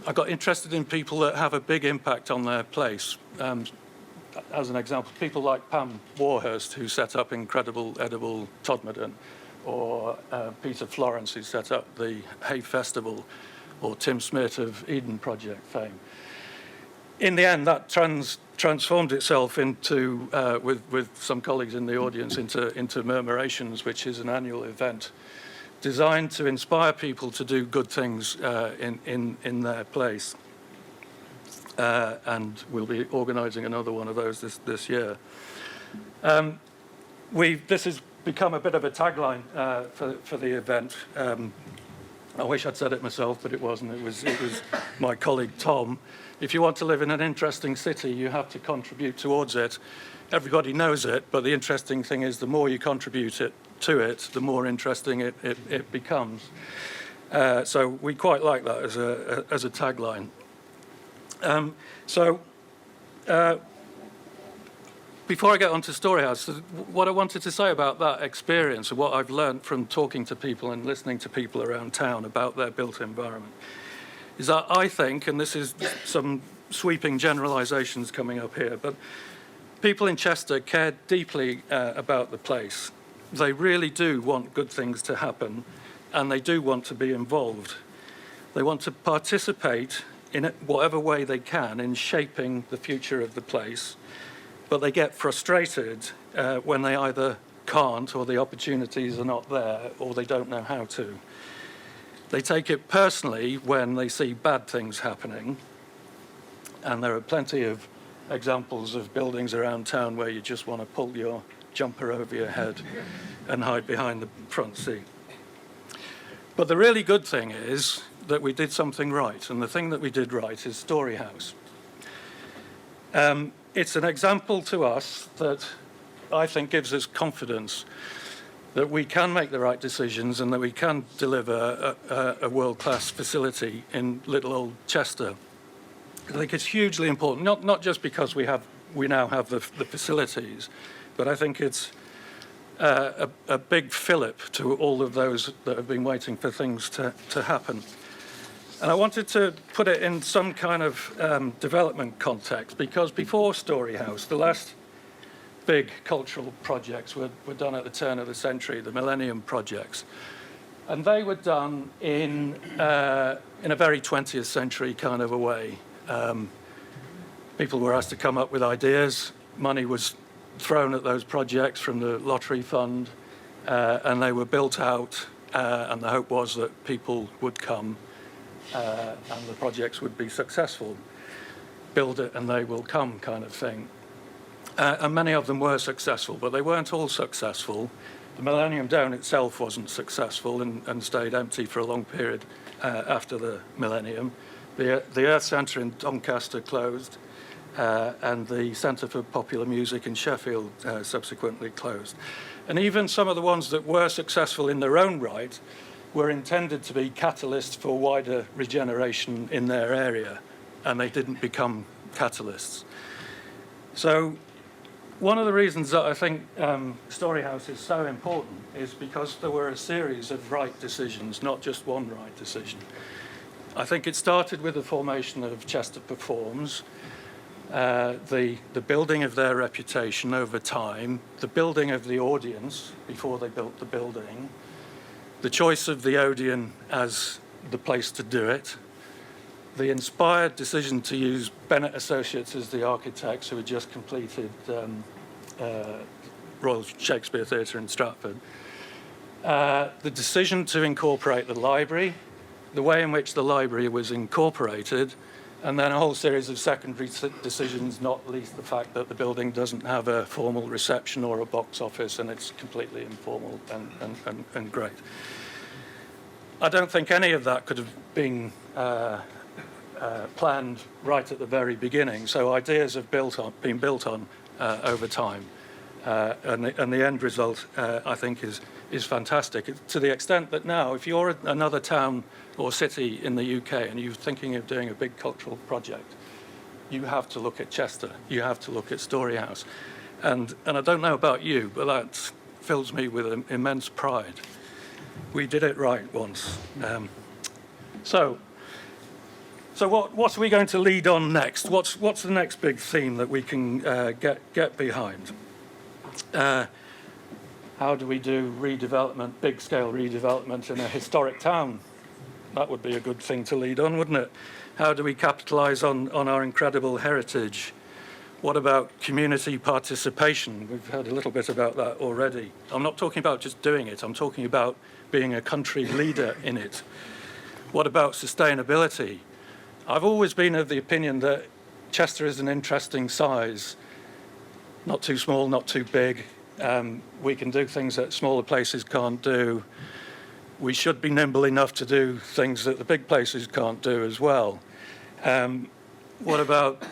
I got interested in people that have a big impact on their place. As an example, people like Pam Warhurst, who set up incredible edible Todmorden, or Peter Florence, who set up the Hay Festival, or Tim Smith of Eden Project fame. In the end, that transformed itself into, with some colleagues in the audience, into Murmurations, which is an annual event designed to inspire people to do good things in their place. And we'll be organising another one of those this year. This has become a bit of a tagline for the event. I wish I'd said it myself, but it wasn't. It was my colleague Tom. If you want to live in an interesting city, you have to contribute towards it. Everybody knows it, but the interesting thing is the more you contribute to it, the more interesting it becomes. So we quite like that as a tagline. Before I get on to Storyhouse, what I wanted to say about that experience and what I've learned from talking to people and listening to people around town about their built environment is that I think, and this is some sweeping generalisations coming up here, but people in Chester care deeply about the place. They really do want good things to happen, and they do want to be involved. They want to participate in whatever way they can in shaping the future of the place, but they get frustrated when they either can't, or the opportunities are not there, or they don't know how to. They take it personally when they see bad things happening, and there are plenty of examples of buildings around town where you just want to pull your jumper over your head and hide behind the front seat. But the really good thing is that we did something right, and the thing that we did right is Storyhouse. It's an example to us that I think gives us confidence that we can make the right decisions and that we can deliver a world-class facility in little old Chester. I think it's hugely important, not just because we now have the facilities, but I think it's a big fillip to all of those that have been waiting for things to happen. And I wanted to put it in some kind of development context, because before Storyhouse, the last big cultural projects were done at the turn of the century, the Millennium projects. And they were done in a very 20th century kind of a way. People were asked to come up with ideas. Money was thrown at those projects from the lottery fund, and they were built out, and the hope was that people would come and the projects would be successful. Build it and they will come kind of thing. And many of them were successful, but they weren't all successful. The Millennium Dome itself wasn't successful and stayed empty for a long period after the Millennium. The Earth Centre in Doncaster closed, and the Centre for Popular Music in Sheffield subsequently closed. And even some of the ones that were successful in their own right were intended to be catalysts for wider regeneration in their area, and they didn't become catalysts. So one of the reasons that I think Storyhouse is so important is because there were a series of right decisions, not just one right decision. I think it started with the formation of Chester Performs, the building of their reputation over time, the building of the audience before they built the building, the choice of the Odeon as the place to do it, the inspired decision to use Bennett Associates as the architects who had just completed Royal Shakespeare Theatre in Stratford, the decision to incorporate the library, the way in which the library was incorporated, and then a whole series of secondary decisions, not least the fact that the building doesn't have a formal reception or a box office, and it's completely informal and great. I don't think any of that could have been planned right at the very beginning, so ideas have been built on over time, and the end result, I think, is fantastic, to the extent that now, if you're another town or city in the UK and you're thinking of doing a big cultural project, you have to look at Chester, you have to look at Storyhouse. And I don't know about you, but that fills me with immense pride. We did it right once. So what are we going to lead on next? What's the next big theme that we can get behind? How do we do redevelopment, big-scale redevelopment in a historic town? That would be a good thing to lead on, wouldn't it? How do we capitalise on our incredible heritage? What about community participation? We've heard a little bit about that already. I'm not talking about just doing it. I'm talking about being a country leader in it. What about sustainability? I've always been of the opinion that Chester is an interesting size. Not too small, not too big. We can do things that smaller places can't do. We should be nimble enough to do things that the big places can't do as well. What about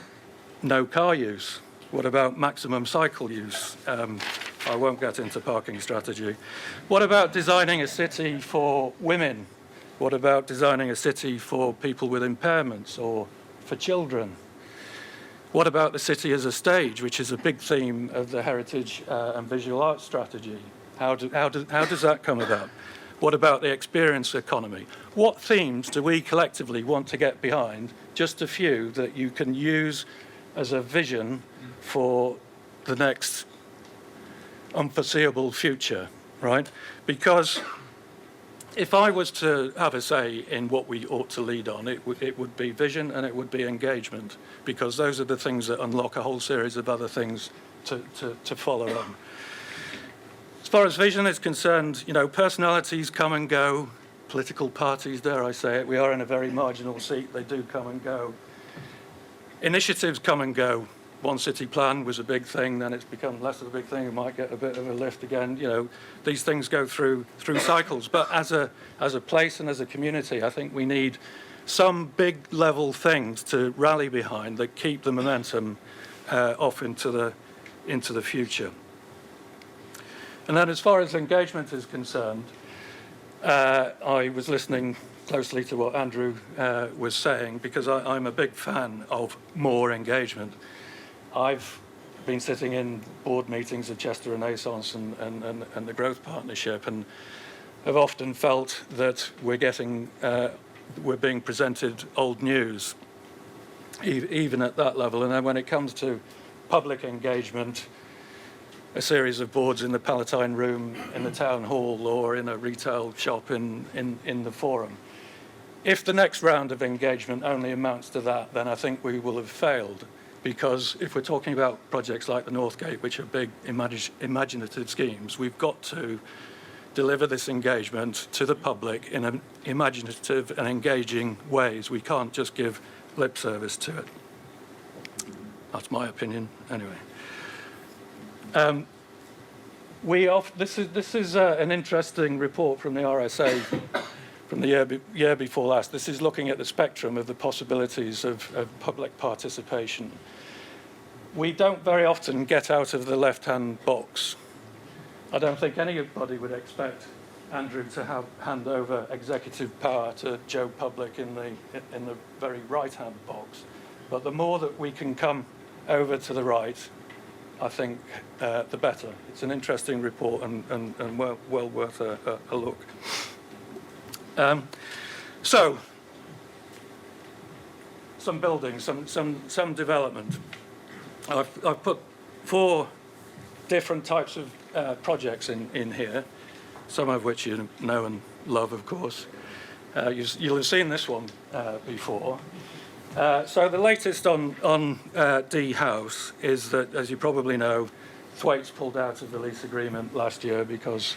no car use? What about maximum cycle use? I won't get into parking strategy. What about designing a city for women? What about designing a city for people with impairments or for children? What about the city as a stage, which is a big theme of the heritage and visual arts strategy? How does that come about? What about the experience economy? What themes do we collectively want to get behind? Just a few that you can use as a vision for the next unforeseeable future, right? Because if I was to have a say in what we ought to lead on, it would be vision and it would be engagement, because those are the things that unlock a whole series of other things to follow on. As far as vision is concerned, you know, personalities come and go, political parties, dare I say it, we are in a very marginal seat, they do come and go. Initiatives come and go. one city plan was a big thing, then it's become less of a big thing. It might get a bit of a lift again. You know, these things go through cycles. But as a place and as a community, I think we need some big level things to rally behind that keep the momentum off into the future. And then, as far as engagement is concerned, I was listening closely to what Andrew was saying, because I'm a big fan of more engagement. I've been sitting in board meetings at Chester Renaissance and the Growth Partnership, and have often felt that we're being presented old news, even at that level. And then when it comes to public engagement, a series of boards in the Palatine Room, in the Town Hall, or in a retail shop in the Forum. If the next round of engagement only amounts to that, then I think we will have failed, because if we're talking about projects like the Northgate, which are big imaginative schemes, we've got to deliver this engagement to the public in an imaginative and engaging ways. We can't just give lip service to it. That's my opinion, anyway. This is an interesting report from the RSA from the year before last. This is looking at the spectrum of the possibilities of public participation. We don't very often get out of the left-hand box. I don't think anybody would expect Andrew to hand over executive power to Joe Public in the very right-hand box. But the more that we can come over to the right, I think the better. It's an interesting report and well worth a look. So, some buildings, some development. I've put 4 different types of projects in here, some of which you know and love, of course. You'll have seen this one before. So the latest on D House is that, as you probably know, Thwaites pulled out of the lease agreement last year because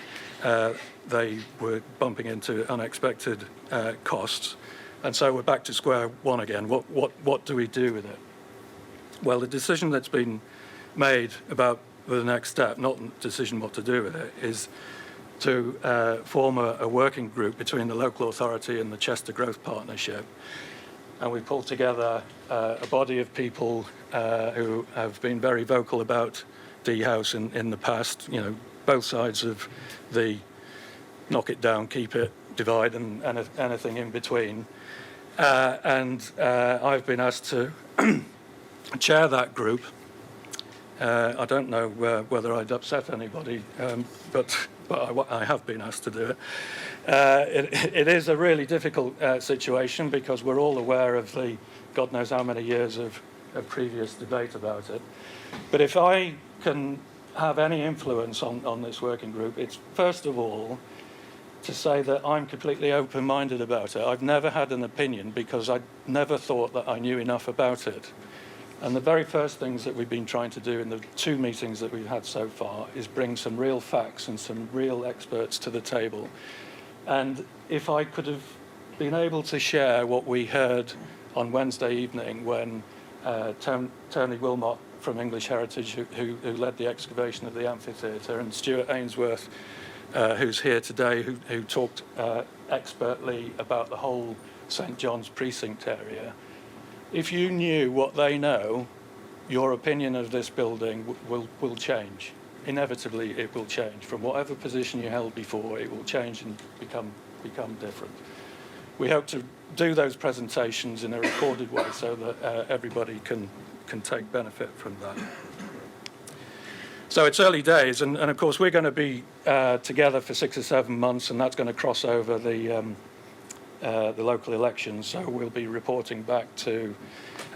they were bumping into unexpected costs, and so we're back to square one again. What do we do with it? Well, the decision that's been made about the next step, not the decision what to do with it, is to form a working group between the local authority and the Chester Growth Partnership. And we pulled together a body of people who have been very vocal about D House in the past, you know, both sides of the knock it down, keep it, divide, and anything in between. And I've been asked to chair that group. I don't know whether I'd upset anybody, but I have been asked to do it. It is a really difficult situation, because we're all aware of the God knows how many years of previous debate about it. But if I can have any influence on this working group, it's first of all to say that I'm completely open-minded about it. I've never had an opinion because I never thought that I knew enough about it. And the very first things that we've been trying to do in the 2 meetings that we've had so far is bring some real facts and some real experts to the table. And if I could have been able to share what we heard on Wednesday evening when Tony Wilmot from English Heritage, who led the excavation of the amphitheatre, and Stuart Ainsworth, who's here today, who talked expertly about the whole St John's precinct area. If you knew what they know, your opinion of this building will change. Inevitably, it will change. From whatever position you held before, it will change and become different. We hope to do those presentations in a recorded way so that everybody can take benefit from that. So it's early days, and of course we're going to be together for 6 or 7 months, and that's going to cross over the local elections. So we'll be reporting back to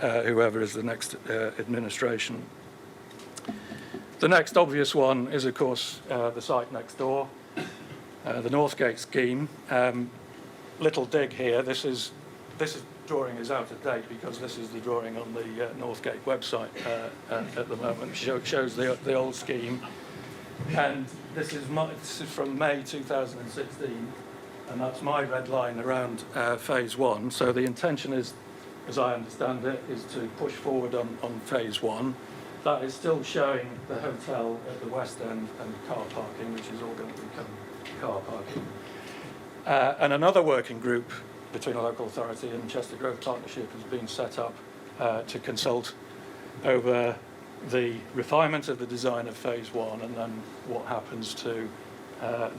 whoever is the next administration. The next obvious one is, of course, the site next door, the Northgate scheme. Little dig here. This drawing is out of date because this is the drawing on the Northgate website at the moment. Shows the old scheme, and this is from May 2016, and that's my red line around phase 1. So the intention is, as I understand it, is to push forward on phase 1. that is still showing the hotel at the west end and car parking, which is all going to become car parking. And another working group between a local authority and Chester Grove Partnership has been set up to consult over the refinement of the design of phase one and then what happens to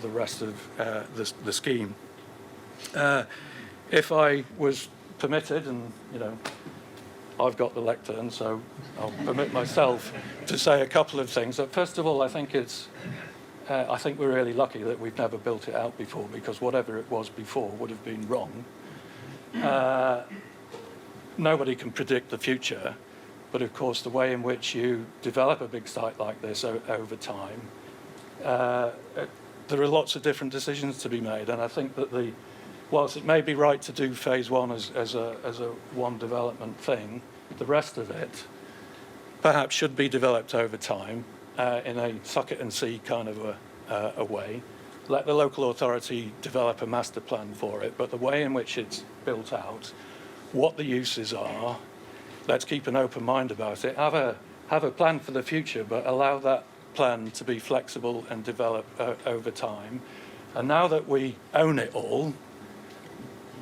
the rest of the scheme. If I was permitted, and I've got the lectern, so I'll permit myself to say a couple of things. First of all, I think we're really lucky that we've never built it out before, because whatever it was before would have been wrong. Nobody can predict the future, but of course the way in which you develop a big site like this over time, there are lots of different decisions to be made, and I think that whilst it may be right to do phase one as a one development thing, the rest of it perhaps should be developed over time in a suck it and see kind of a way. Let the local authority develop a master plan for it, but the way in which it's built out, what the uses are, let's keep an open mind about it. Have a plan for the future, but allow that plan to be flexible and develop over time. And now that we own it all,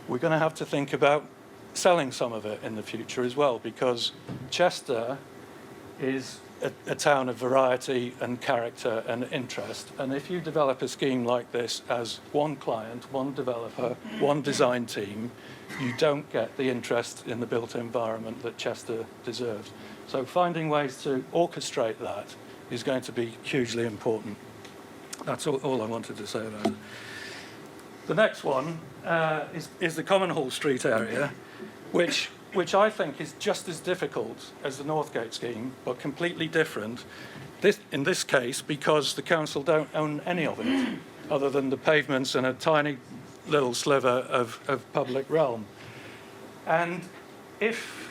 we're going to have to think about selling some of it in the future as well, because Chester is a town of variety and character and interest. And if you develop a scheme like this as one client, one developer, one design team, you don't get the interest in the built environment that Chester deserves. So finding ways to orchestrate that is going to be hugely important. That's all I wanted to say about it. The next one is the Common Hall Street area, which I think is just as difficult as the Northgate scheme, but completely different. In this case, because the council don't own any of it, other than the pavements and a tiny little sliver of public realm. And if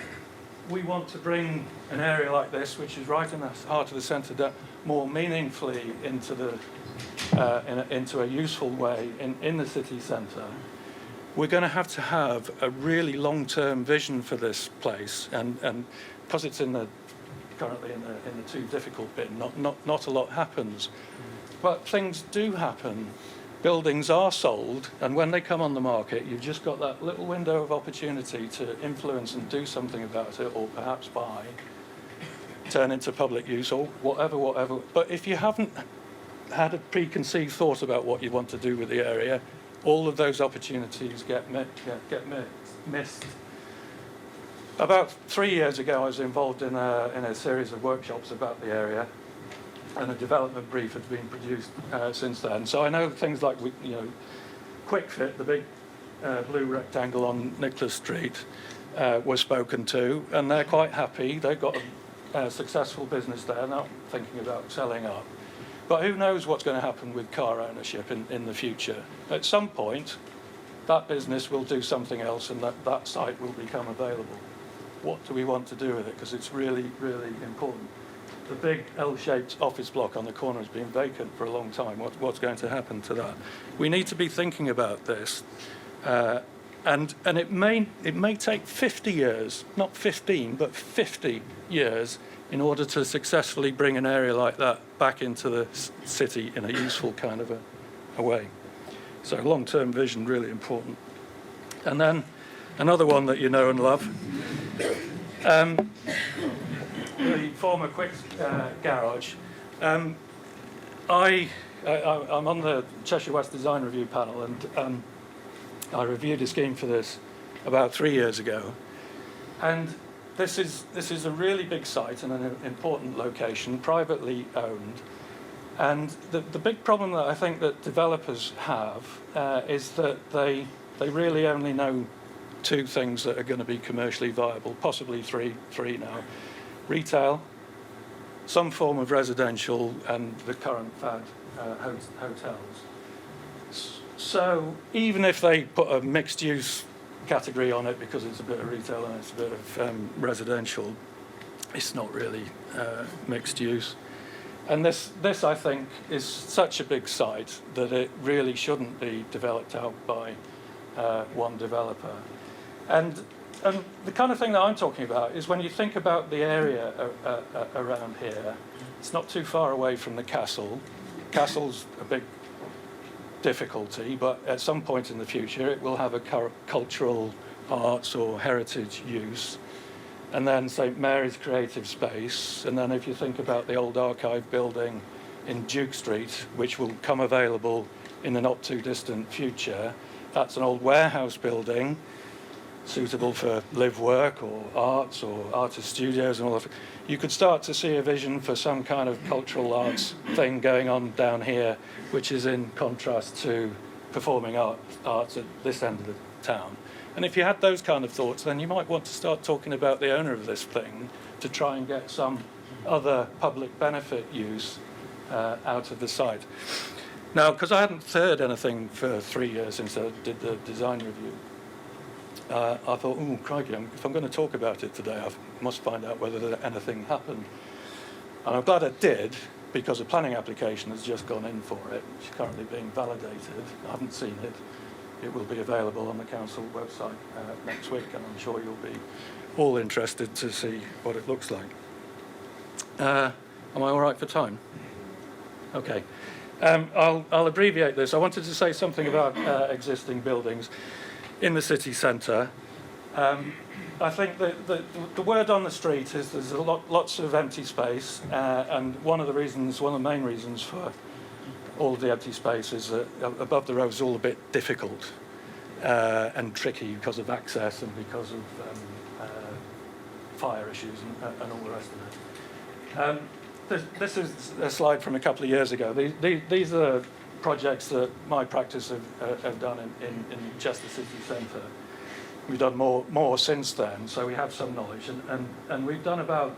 we want to bring an area like this, which is right in the heart of the centre, more meaningfully into into a useful way in the city centre, we're going to have a really long-term vision for this place, and because it's currently in the too difficult bit, not a lot happens, but things do happen. Buildings are sold, and when they come on the market, you've just got that little window of opportunity to influence and do something about it, or perhaps buy, turn into public use, or whatever. But if you haven't had a preconceived thought about what you want to do with the area, all of those opportunities get missed. About 3 years ago, I was involved in a series of workshops about the area, and a development brief has been produced since then. So I know things like Quick Fit, the big blue rectangle on Nicholas Street, was spoken to, and they're quite happy. They've got a successful business there, not thinking about selling up. But who knows what's going to happen with car ownership in the future. At some point, that business will do something else, and that site will become available. What do we want to do with it? Because it's really, really important. The big L-shaped office block on the corner has been vacant for a long time. What's going to happen to that? We need to be thinking about this. And it may take 50 years, not 15, but 50 years, in order to successfully bring an area like that back into the city in a useful kind of a way. So long-term vision, really important. And then another one that you know and love, the former Quick's garage. I'm on the Cheshire West Design Review panel, and I reviewed a scheme for this about 3 years ago. And this is a really big site and an important location, privately owned. And the big problem that I think that developers have is that they really only know two things that are going to be commercially viable, possibly three now. Retail, some form of residential, and the current fad, hotels. So even if they put a mixed use category on it because it's a bit of retail and it's a bit of residential, it's not really mixed use. And this I think is such a big site that it really shouldn't be developed out by one developer. And and the kind of thing that I'm talking about is when you think about the area around here, it's not too far away from the castle. Castle's a big difficulty, but at some point in the future it will have a cultural arts or heritage use. And then St Mary's Creative Space, and then if you think about the old archive building in Duke Street, which will come available in the not too distant future, that's an old warehouse building suitable for live work or arts or artist studios and all that. You could start to see a vision for some kind of cultural arts thing going on down here, which is in contrast to performing arts at this end of the town. And if you had those kind of thoughts, then you might want to start talking about the owner of this thing to try and get some other public benefit use out of the site. Now, because I hadn't heard anything for 3 years since I did the design review, I thought, oh, crikey, if I'm going to talk about it today, I must find out whether anything happened. And I'm glad I did, because a planning application has just gone in for it. It's currently being validated. I haven't seen it. It will be available on the council website next week, and I'm sure you'll be all interested to see what it looks like. Am I all right for time? Okay. I'll abbreviate this. I wanted to say something about existing buildings in the city centre. I think that the word on the street is there's lots of empty space, and one of the main reasons for all of the empty space is that above the road is all a bit difficult and tricky because of access and because of fire issues and all the rest of it. This is a slide from a couple of years ago. These are projects that my practice have done in Chester City Centre. We've done more since then, so we have some knowledge, and we've done about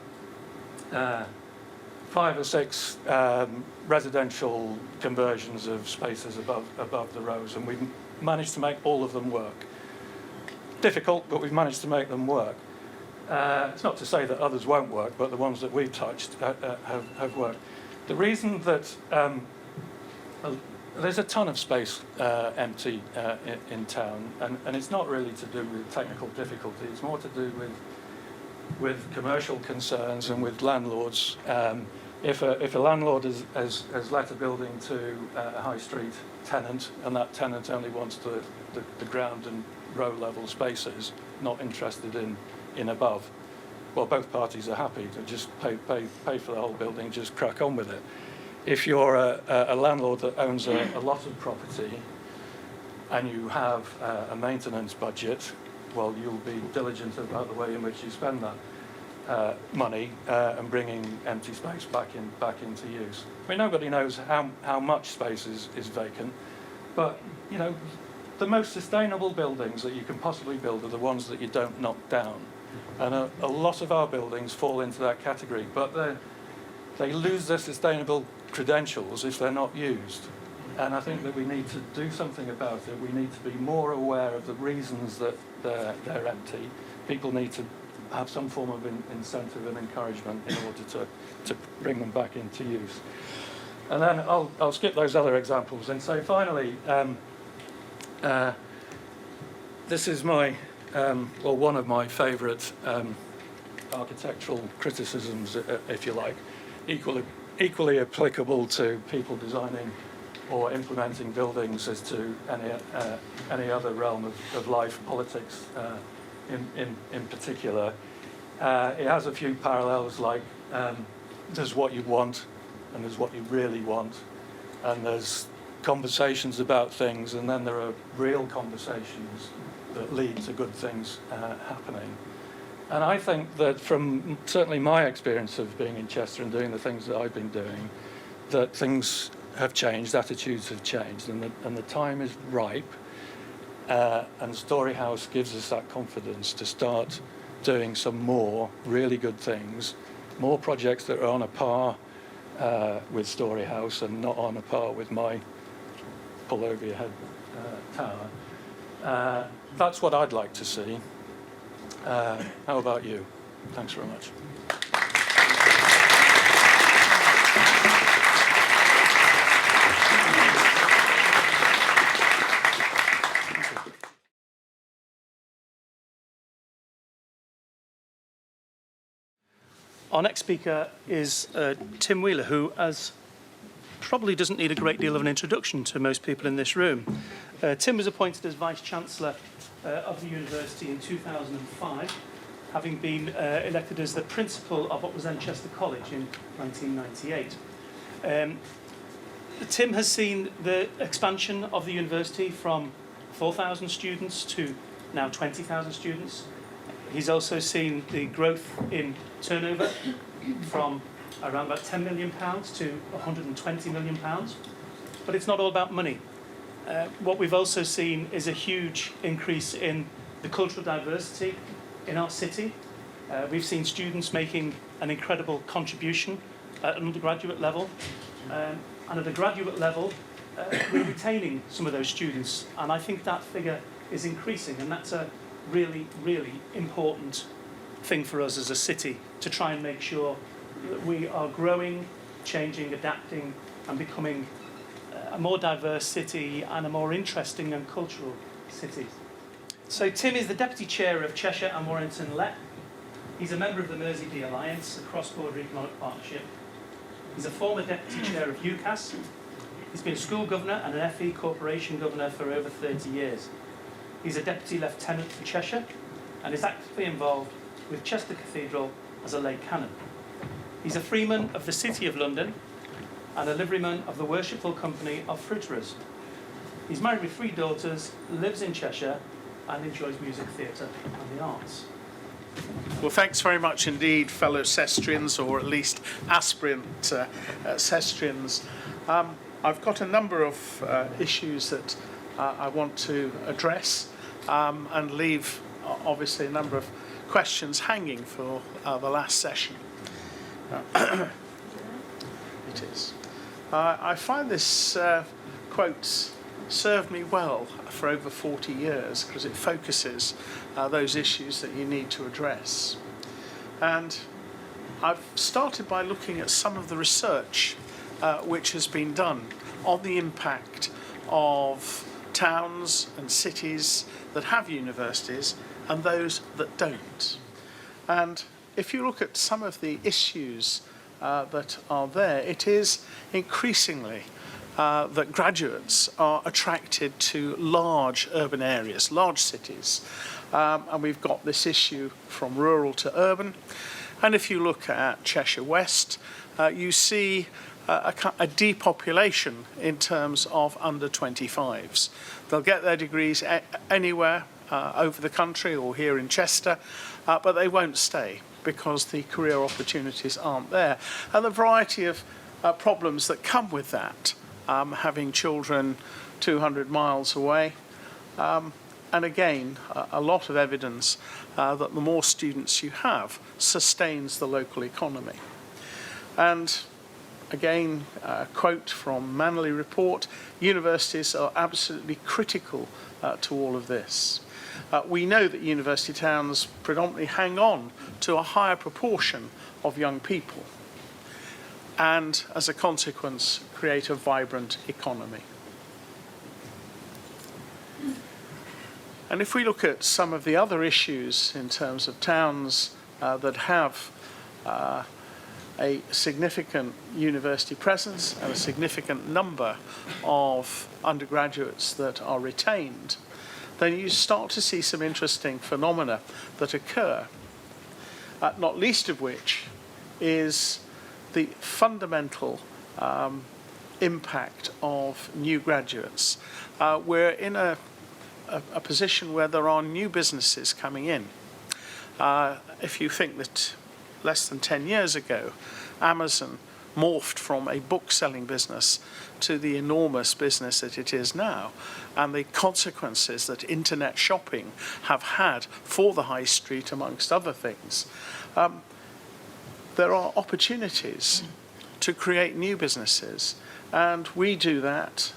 5 or 6 residential conversions of spaces above the rows, and we've managed to make all of them work. Difficult, but we've managed to make them work. It's not to say that others won't work, but the ones that we've touched have worked. The reason that there's a ton of space empty in town, and it's not really to do with technical difficulty. It's more to do with commercial concerns and with landlords. If a landlord has let a building to a high street tenant, and that tenant only wants the ground and row level spaces, not interested in above, well, both parties are happy to just pay for the whole building, just crack on with it. If you're a landlord that owns a lot of property and you have a maintenance budget, well, you'll be diligent about the way in which you spend that money and bringing empty space back into use. I mean, nobody knows how much space is vacant, but you know, the most sustainable buildings that you can possibly build are the ones that you don't knock down, and a lot of our buildings fall into that category, but they lose their sustainable credentials if they're not used. And I think that we need to do something about it. We need to be more aware of the reasons that they're empty. People need to have some form of incentive and encouragement in order to bring them back into use. And then I'll skip those other examples and say finally, this is my, one of my favourite architectural criticisms, if you like, equally applicable to people designing or implementing buildings as to any other realm of life, politics in particular. It has a few parallels, like there's what you want and there's what you really want, and there's conversations about things, and then there are real conversations that lead to good things happening. And I think that from certainly my experience of being in Chester and doing the things that I've been doing, that things have changed, attitudes have changed, and the time is ripe. And Storyhouse gives us that confidence to start doing some more really good things, more projects that are on a par with Storyhouse and not on a par with my pull over your head tower. That's what I'd like to see. How about you? Thanks very much. Our next speaker is Tim Wheeler, who probably doesn't need a great deal of an introduction to most people in this room. Tim was appointed as Vice-Chancellor of the university in 2005, having been elected as the principal of what was then Chester College in 1998. Tim has seen the expansion of the university from 4,000 students to now 20,000 students. He's also seen the growth in turnover from around about £10 million to £120 million. But it's not all about money. What we've also seen is a huge increase in the cultural diversity in our city. We've seen students making an incredible contribution at an undergraduate level. And at a graduate level, we're retaining some of those students. And I think that figure is increasing. And that's a really, really important thing for us as a city, to try and make sure that we are growing, changing, adapting, and becoming a more diverse city and a more interesting and cultural city. So Tim is the Deputy Chair of Cheshire and Warrington LEP. He's a member of the Mersey Alliance, a cross-border economic partnership. He's a former Deputy Chair of UCAS. He's been a school governor and an FE corporation governor for over 30 years. He's a Deputy Lieutenant for Cheshire and is actively involved with Chester Cathedral as a lay canon. He's a freeman of the City of London and a liveryman of the Worshipful Company of Fruiterers. He's married with 3 daughters, lives in Cheshire, and enjoys music, theatre and the arts. Well, thanks very much indeed, fellow Cestrians, or at least aspirant Cestrians. I've got a number of issues that I want to address and leave, obviously, a number of questions hanging for the last session. It is. I find this quote served me well for over 40 years because it focuses those issues that you need to address. And I've started by looking at some of the research which has been done on the impact of towns and cities that have universities and those that don't. And if you look at some of the issues that are there, it is increasingly that graduates are attracted to large urban areas, large cities. And we've got this issue from rural to urban. And if you look at Cheshire West, you see a depopulation in terms of under 25s. They'll get their degrees anywhere over the country or here in Chester, but they won't stay because the career opportunities aren't there. And the variety of problems that come with that, having children 200 miles away. And again, a lot of evidence that the more students you have sustains the local economy. And again, a quote from Manley Report, universities are absolutely critical to all of this. We know that university towns predominantly hang on to a higher proportion of young people and, as a consequence, create a vibrant economy. And if we look at some of the other issues in terms of towns that have a significant university presence and a significant number of undergraduates that are retained, then you start to see some interesting phenomena that occur, not least of which is the fundamental impact of new graduates. We're in a position where there are new businesses coming in. If you think that less than 10 years ago, Amazon morphed from a book-selling business to the enormous business that it is now, and the consequences that internet shopping have had for the high street, amongst other things, there are opportunities to create new businesses, and we do that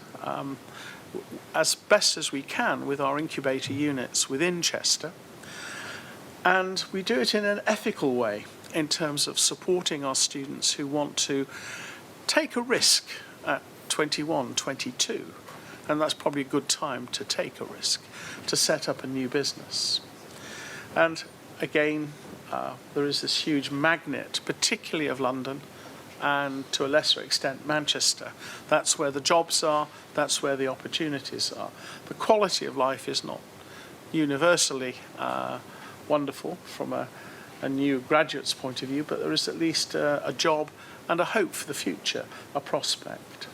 as best as we can with our incubator units within Chester, and we do it in an ethical way in terms of supporting our students who want to take a risk at 21, 22, and that's probably a good time to take a risk, to set up a new business. And again, there is this huge magnet, particularly of London and to a lesser extent Manchester. That's where the jobs are, that's where the opportunities are. The quality of life is not universally wonderful from a new graduate's point of view, but there is at least a job and a hope for the future, a prospect.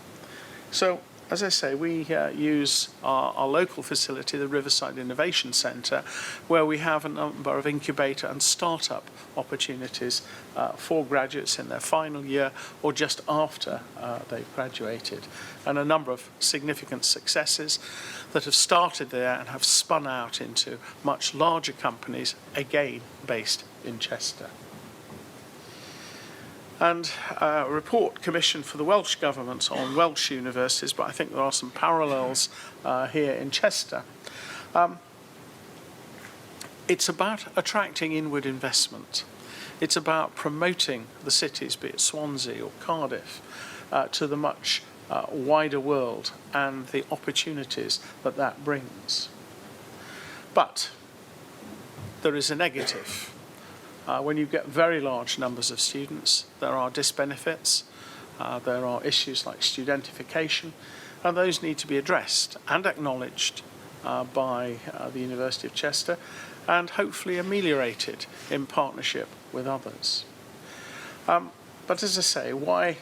So, as I say, we use our local facility, the Riverside Innovation Centre, where we have a number of incubator and start-up opportunities for graduates in their final year or just after they've graduated, and a number of significant successes that have started there and have spun out into much larger companies, again based in Chester. And a report commissioned for the Welsh Government on Welsh universities, but I think there are some parallels here in Chester. It's about attracting inward investment. It's about promoting the cities, be it Swansea or Cardiff, to the much wider world and the opportunities that that brings. But there is a negative. When you get very large numbers of students, there are disbenefits, there are issues like studentification, and those need to be addressed and acknowledged by the University of Chester and hopefully ameliorated in partnership with others. But as I say, why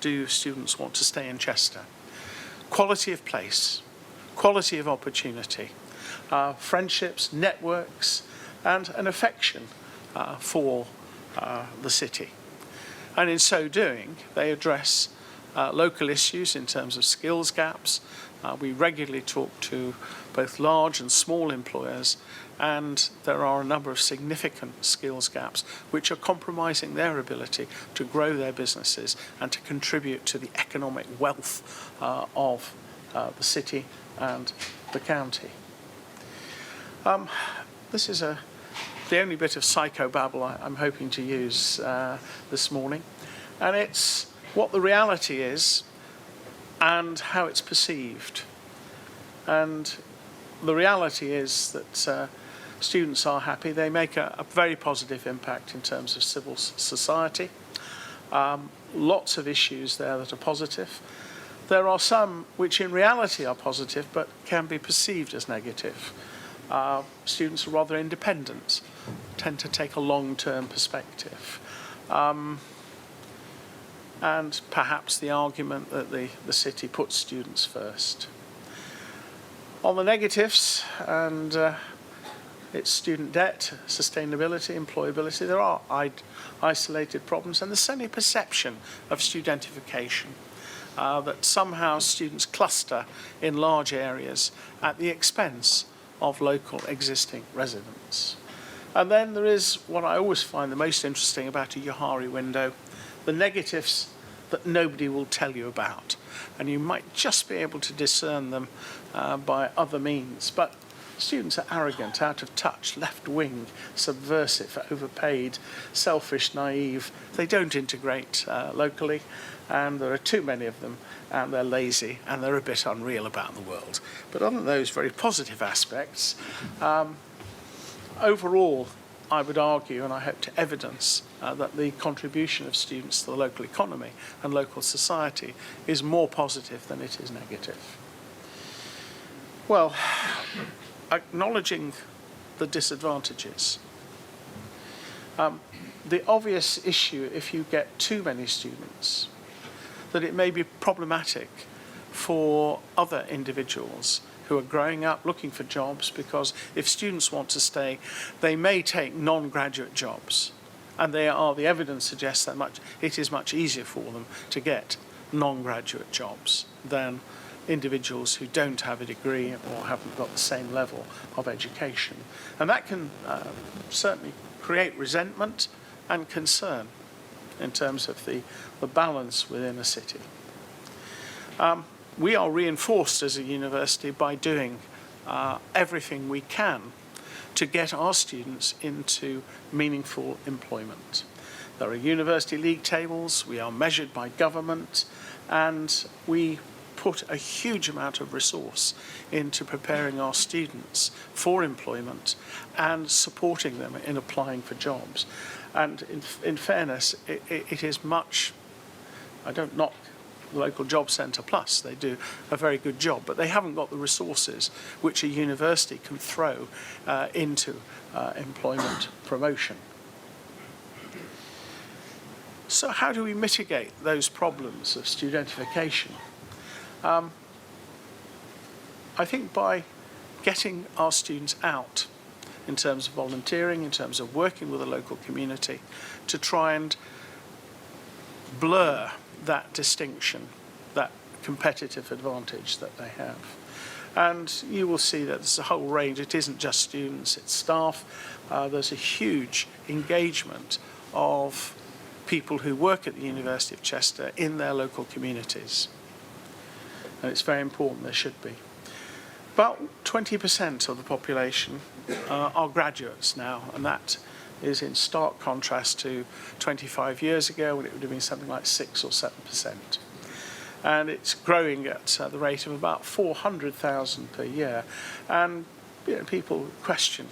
do students want to stay in Chester? Quality of place, quality of opportunity, friendships, networks, and an affection for the city. And in so doing, they address local issues in terms of skills gaps. We regularly talk to both large and small employers, and there are a number of significant skills gaps which are compromising their ability to grow their businesses and to contribute to the economic wealth of the city and the county. This is the only bit of psychobabble I'm hoping to use this morning, and it's what the reality is and how it's perceived. And the reality is that students are happy. They make a very positive impact in terms of civil society. Lots of issues there that are positive. There are some which in reality are positive but can be perceived as negative. Students are rather independent, tend to take a long-term perspective. And perhaps the argument that the city puts students first. On the negatives, and it's student debt, sustainability, employability, there are isolated problems, and there's certainly a perception of studentification, that somehow students cluster in large areas at the expense of local existing residents. And then there is what I always find the most interesting about a Johari window, the negatives that nobody will tell you about. And you might just be able to discern them by other means. But students are arrogant, out of touch, left-wing, subversive, overpaid, selfish, naive. They don't integrate locally, and there are too many of them, and they're lazy, and they're a bit unreal about the world. But other than those very positive aspects, overall, I would argue, and I hope to evidence, that the contribution of students to the local economy and local society is more positive than it is negative. Well, acknowledging the disadvantages. The obvious issue, if you get too many students, that it may be problematic for other individuals who are growing up looking for jobs, because if students want to stay, they may take non-graduate jobs. And the evidence suggests that it is much easier for them to get non-graduate jobs than individuals who don't have a degree or haven't got the same level of education. And that can certainly create resentment and concern in terms of the balance within a city. We are reinforced as a university by doing everything we can to get our students into meaningful employment. There are university league tables, we are measured by government, and we put a huge amount of resource into preparing our students for employment and supporting them in applying for jobs. And in fairness, it is much, I don't knock the local job centre plus, they do a very good job, but they haven't got the resources which a university can throw into employment promotion. So how do we mitigate those problems of studentification? I think by getting our students out in terms of volunteering, in terms of working with the local community, to try and blur that distinction, that competitive advantage that they have. And you will see that there's a whole range. It isn't just students, it's staff. There's a huge engagement of people who work at the University of Chester in their local communities. And it's very important there should be. About 20% of the population are graduates now, and that is in stark contrast to 25 years ago when it would have been something like 6 or 7%. And it's growing at the rate of about 400,000 per year. And people question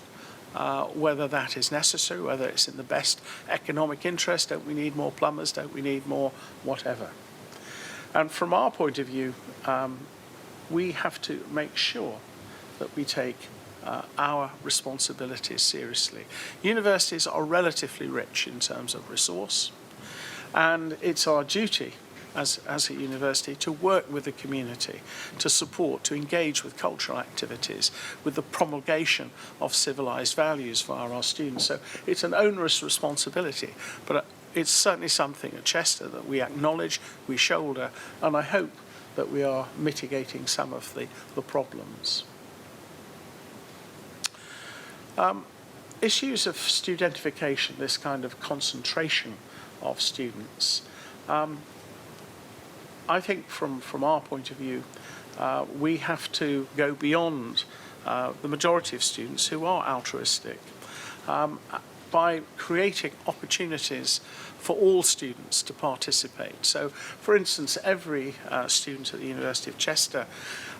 whether that is necessary, whether it's in the best economic interest. Don't we need more plumbers? Don't we need more whatever? And from our point of view, we have to make sure that we take our responsibilities seriously. Universities are relatively rich in terms of resource, and it's our duty as a university to work with the community, to support, to engage with cultural activities, with the promulgation of civilised values via our students. So it's an onerous responsibility, but it's certainly something at Chester that we acknowledge, we shoulder, and I hope that we are mitigating some of the problems. Issues of studentification, this kind of concentration of students, I think from our point of view, we have to go beyond the majority of students who are altruistic by creating opportunities for all students to participate. So, for instance, every student at the University of Chester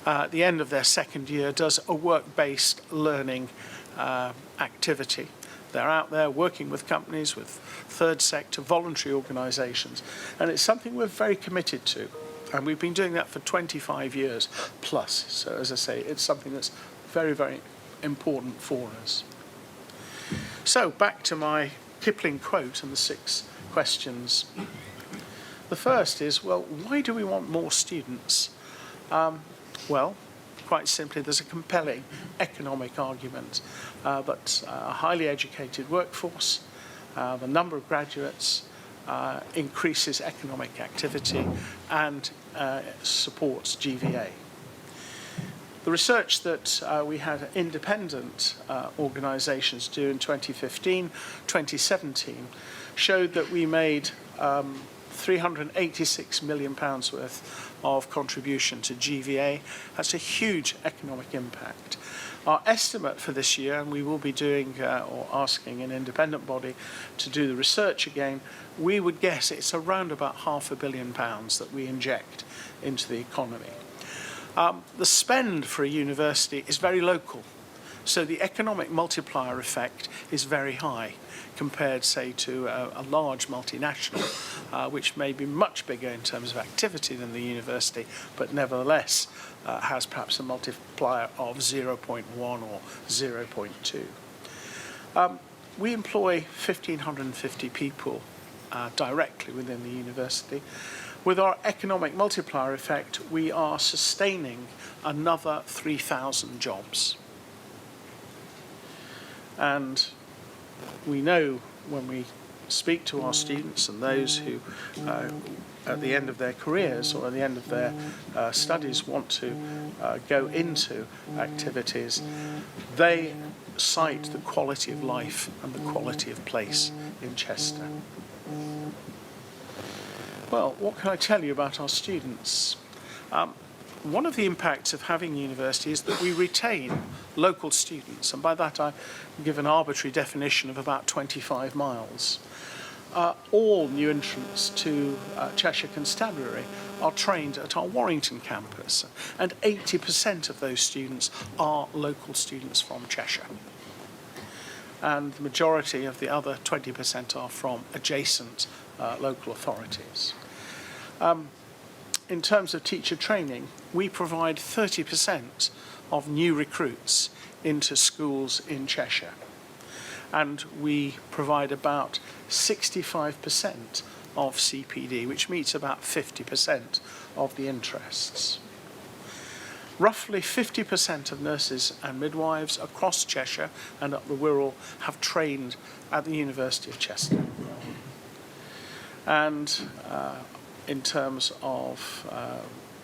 at the end of their second year does a work-based learning activity. They're out there working with companies, with third sector, voluntary organisations, and it's something we're very committed to. And we've been doing that for 25 years plus. So, as I say, it's something that's very, very important for us. So, back to my Kipling quote and the 6 questions. The first is, well, why do we want more students? Well, quite simply, there's a compelling economic argument that a highly educated workforce, the number of graduates, increases economic activity and supports GVA. The research that we had independent organisations do in 2015-2017 showed that we made £386 million worth of contribution to GVA. That's a huge economic impact. Our estimate for this year, and we will be doing or asking an independent body to do the research again, we would guess it's around about £500 million that we inject into the economy. The spend for a university is very local, so the economic multiplier effect is very high compared, say, to a large multinational, which may be much bigger in terms of activity than the university, but nevertheless has perhaps a multiplier of 0.1 or 0.2. We employ 1,550 people directly within the university. With our economic multiplier effect, we are sustaining another 3,000 jobs. And we know when we speak to our students and those who, at the end of their careers or at the end of their studies, want to go into activities, they cite the quality of life and the quality of place in Chester. Well, what can I tell you about our students? One of the impacts of having a university is that we retain local students, and by that I give an arbitrary definition of about 25 miles. all new entrants to Cheshire Constabulary are trained at our Warrington campus, and 80% of those students are local students from Cheshire. And the majority of the other 20% are from adjacent local authorities. In terms of teacher training, we provide 30% of new recruits into schools in Cheshire. And we provide about 65% of CPD, which meets about 50% of the interests. Roughly 50% of nurses and midwives across Cheshire and up the Wirral have trained at the University of Chester. And in terms of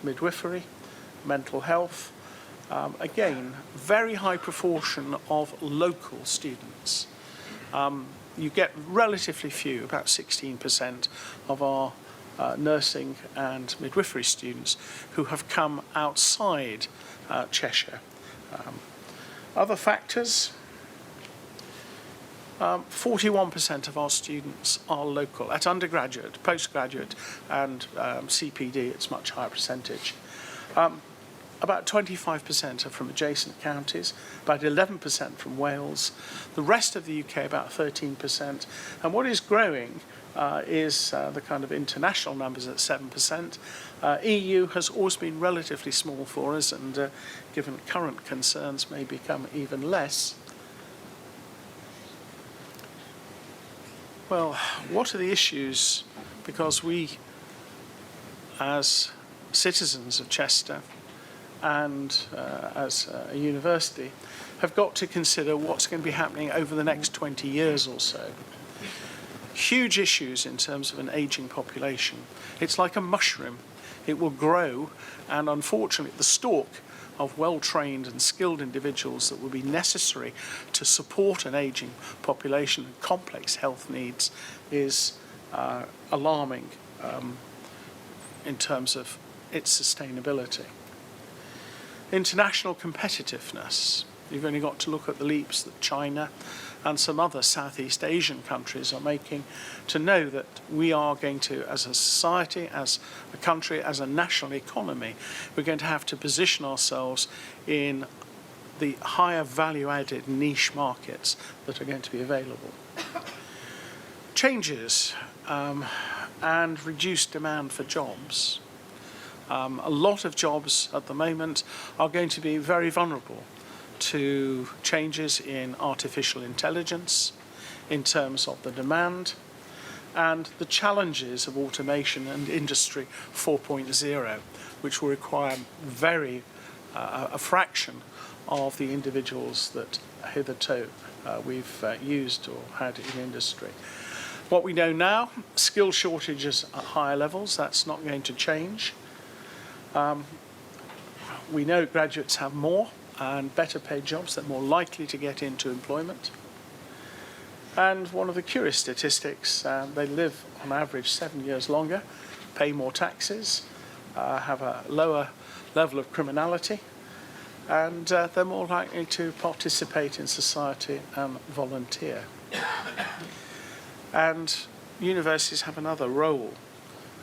midwifery, mental health, again, very high proportion of local students. You get relatively few, about 16% of our nursing and midwifery students who have come outside Cheshire. Other factors, 41% of our students are local. At undergraduate, postgraduate and CPD, it's much higher percentage. About 25% are from adjacent counties, about 11% from Wales, the rest of the UK about 13%, and what is growing is the kind of international numbers at 7%. EU has always been relatively small for us, and given current concerns may become even less. Well, what are the issues? Because we, as citizens of Chester, and as a university, have got to consider what's going to be happening over the next 20 years or so. Huge issues in terms of an ageing population. It's like a mushroom. It will grow, and unfortunately the stalk of well-trained and skilled individuals that will be necessary to support an ageing population and complex health needs is alarming in terms of its sustainability. International competitiveness. You've only got to look at the leaps that China and some other Southeast Asian countries are making to know that we are going to, as a society, as a country, as a national economy, we're going to have to position ourselves in the higher value-added niche markets that are going to be available. Changes and reduced demand for jobs. A lot of jobs at the moment are going to be very vulnerable to changes in artificial intelligence, in terms of the demand, and the challenges of automation and Industry 4.0, which will require a fraction of the individuals that hitherto we've used or had in industry. What we know now, skill shortages at higher levels, that's not going to change. We know graduates have more and better paid jobs, they're more likely to get into employment. And one of the curious statistics, they live on average 7 years longer, pay more taxes, have a lower level of criminality, and they're more likely to participate in society and volunteer. And universities have another role,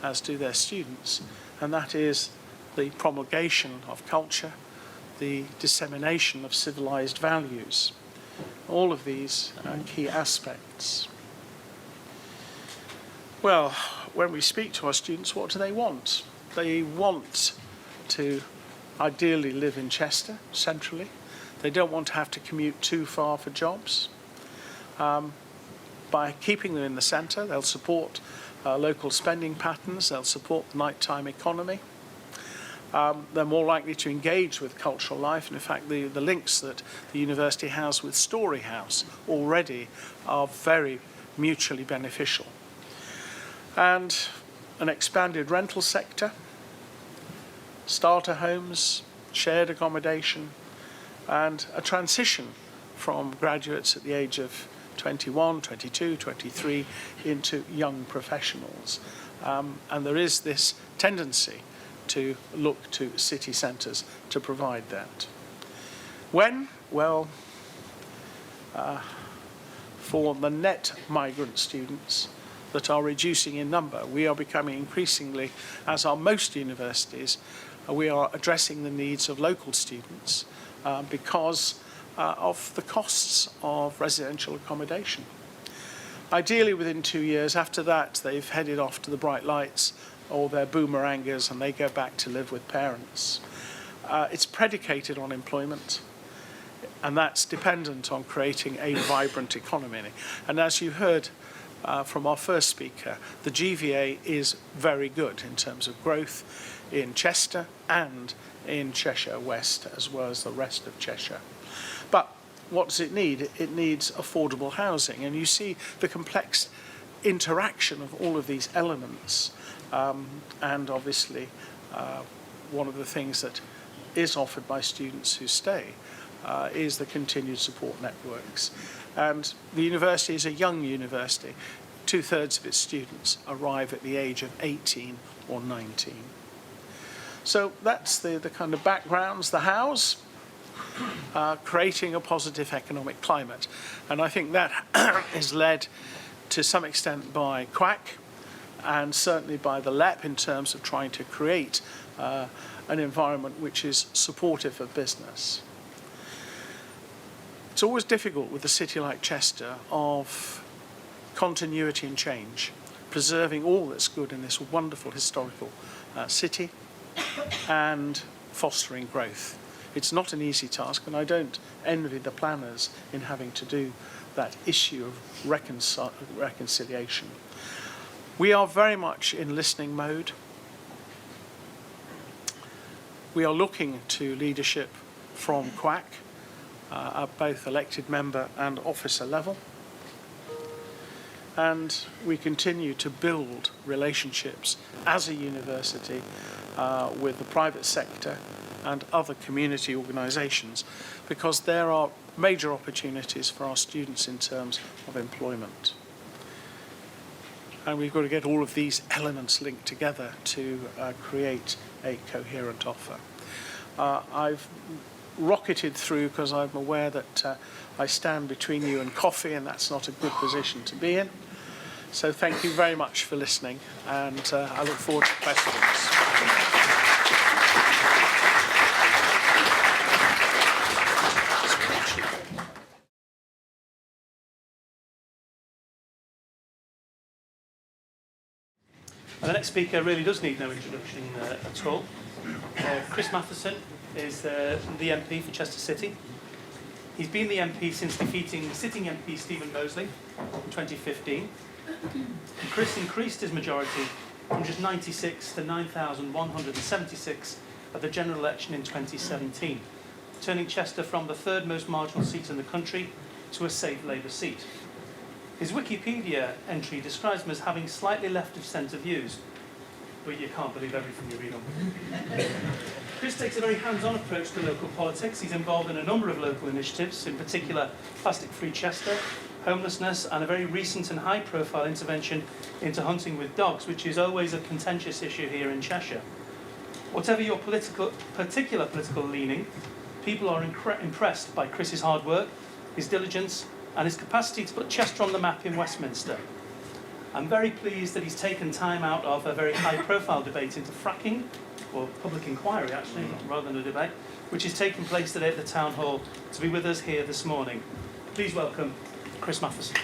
as do their students, and that is the promulgation of culture, the dissemination of civilized values. All of these are key aspects. Well, when we speak to our students, what do they want? They want to ideally live in Chester, centrally. They don't want to have to commute too far for jobs. By keeping them in the centre, they'll support local spending patterns, they'll support the nighttime economy. They're more likely to engage with cultural life, and in fact the links that the university has with Storyhouse already are very mutually beneficial. And an expanded rental sector, starter homes, shared accommodation, and a transition from graduates at the age of 21, 22, 23 into young professionals. And there is this tendency to look to city centres to provide that. When? Well, for the net migrant students, that are reducing in number. We are becoming increasingly, as are most universities, we are addressing the needs of local students because of the costs of residential accommodation. Ideally, within 2 years after that, they've headed off to the bright lights or their boomerangers and they go back to live with parents. It's predicated on employment, and that's dependent on creating a vibrant economy. And as you heard from our first speaker, the GVA is very good in terms of growth in Chester and in Cheshire West, as well as the rest of Cheshire. But what does it need? It needs affordable housing, and you see the complex interaction of all of these elements. And obviously, one of the things that is offered by students who stay is the continued support networks. And the university is a young university. 2/3 of its students arrive at the age of 18 or 19. So that's the kind of backgrounds, the hows, creating a positive economic climate. And I think that is led to some extent by QUAC and certainly by the LEP in terms of trying to create an environment which is supportive of business. It's always difficult with a city like Chester of continuity and change, preserving all that's good in this wonderful historical city and fostering growth. It's not an easy task, and I don't envy the planners in having to do that issue of reconciliation. We are very much in listening mode. We are looking to leadership from QUAC at both elected member and officer level. And we continue to build relationships as a university with the private sector and other community organisations, because there are major opportunities for our students in terms of employment. And we've got to get all of these elements linked together to create a coherent offer. I've rocketed through because I'm aware that I stand between you and coffee, and that's not a good position to be in. So thank you very much for listening, and I look forward to questions. And the next speaker really does need no introduction at all. Chris Matheson is the MP for Chester City. He's been the MP since defeating sitting MP Stephen Mosley in 2015. And Chris increased his majority from just 96 to 9,176 at the general election in 2017, turning Chester from the third most marginal seat in the country to a safe Labour seat. His Wikipedia entry describes him as having slightly left-of-centre views, but you can't believe everything you read on Wikipedia. Chris takes a very hands-on approach to local politics. He's involved in a number of local initiatives, in particular Plastic-Free Chester, homelessness, and a very recent and high-profile intervention into hunting with dogs, which is always a contentious issue here in Cheshire. Whatever your particular political leaning, people are impressed by Chris's hard work, his diligence, and his capacity to put Chester on the map in Westminster. I'm very pleased that he's taken time out of a very high-profile debate into fracking, or public inquiry actually, rather than a debate, which is taking place today at the Town Hall, to be with us here this morning. Please welcome Chris Matheson.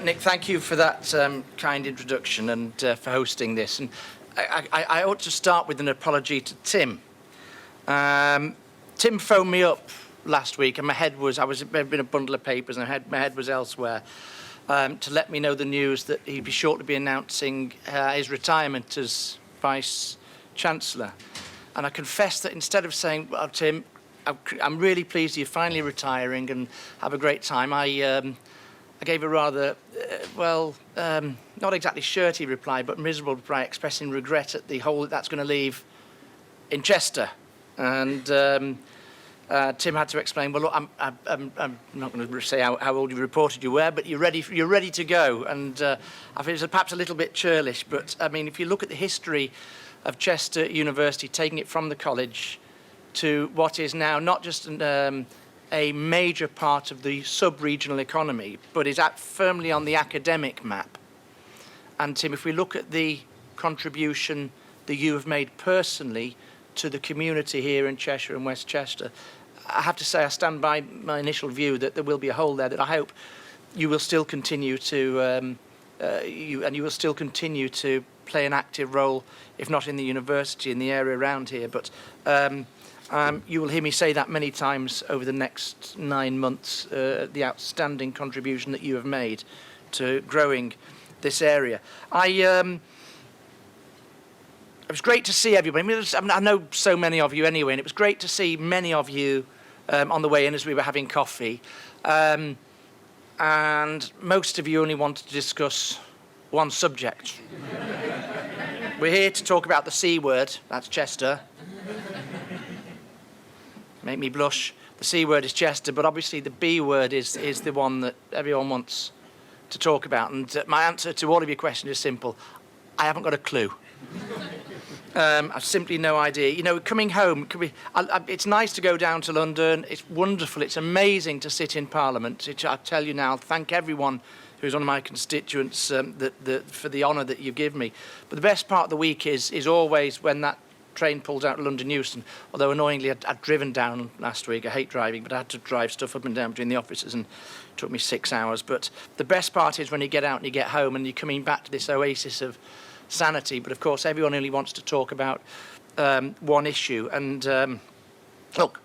Nick, thank you for that kind introduction and for hosting this. And I ought to start with an apology to Tim. Tim phoned me up last week, and I'd been a bundle of papers, and my head was elsewhere, to let me know the news that he'd be short to be announcing his retirement as Vice Chancellor. And I confess that instead of saying, well, Tim, I'm really pleased you're finally retiring and have a great time, I gave a rather, not exactly shirty reply, but miserable reply, expressing regret at the hole that's going to leave in Chester. And Tim had to explain, well, look, I'm not going to say how old you reported you were, but you're ready to go. And I think it was perhaps a little bit churlish, but I mean, if you look at the history of Chester University, taking it from the college to what is now not just a a major part of the sub-regional economy, but is firmly on the academic map. And Tim, if we look at the contribution that you have made personally to the community here in Cheshire and West Chester, I have to say I stand by my initial view that there will be a hole there that I hope you will still continue to you will still continue to play an active role, if not in the university, in the area around here. But you will hear me say that many times over the next 9 months, the outstanding contribution that you have made to growing this area. It was great to see everybody. I know so many of you anyway, and it was great to see many of you on the way in as we were having coffee. And most of you only wanted to discuss one subject. We're here to talk about the C word, that's Chester. Make me blush. The C word is Chester, but obviously the B word is the one that everyone wants to talk about. And my answer to all of your questions is simple. I haven't got a clue. I've simply no idea. You know, coming home, it's nice to go down to London. It's wonderful. It's amazing to sit in Parliament. I tell you now, thank everyone who's one of my constituents for the honour that you give me. But the best part of the week is always when that train pulls out of London Euston. Although annoyingly, I'd driven down last week. I hate driving, but I had to drive stuff up and down between the offices, and it took me 6 hours. But the best part is when you get out and you get home and you're coming back to this oasis of sanity. But of course, everyone only wants to talk about one issue. And look,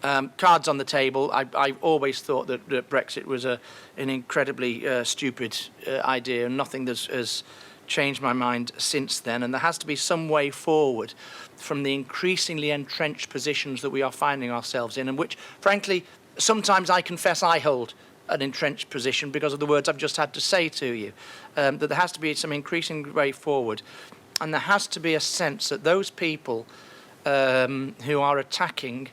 cards on the table. I always thought that Brexit was an incredibly stupid idea, and nothing has changed my mind since then. And there has to be some way forward from the increasingly entrenched positions that we are finding ourselves in, and which, frankly, sometimes I confess I hold an entrenched position because of the words I've just had to say to you, that there has to be some increasing way forward, and there has to be a sense that those people who are attacking,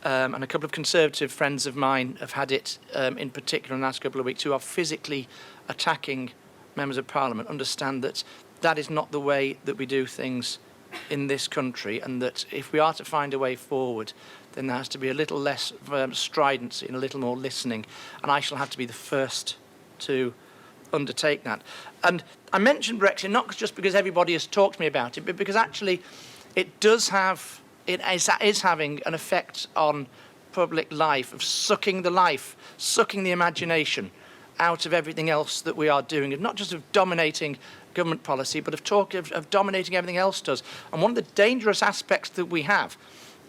and a couple of Conservative friends of mine have had it in particular in the last couple of weeks, who are physically attacking members of Parliament, understand that that is not the way that we do things in this country, and that if we are to find a way forward, then there has to be a little less stridency and a little more listening, and I shall have to be the first to undertake that. And I mentioned Brexit not just because everybody has talked to me about it, but because actually it is having an effect on public life, of sucking the imagination out of everything else that we are doing, and not just of dominating government policy, but of dominating everything else does. And one of the dangerous aspects that we have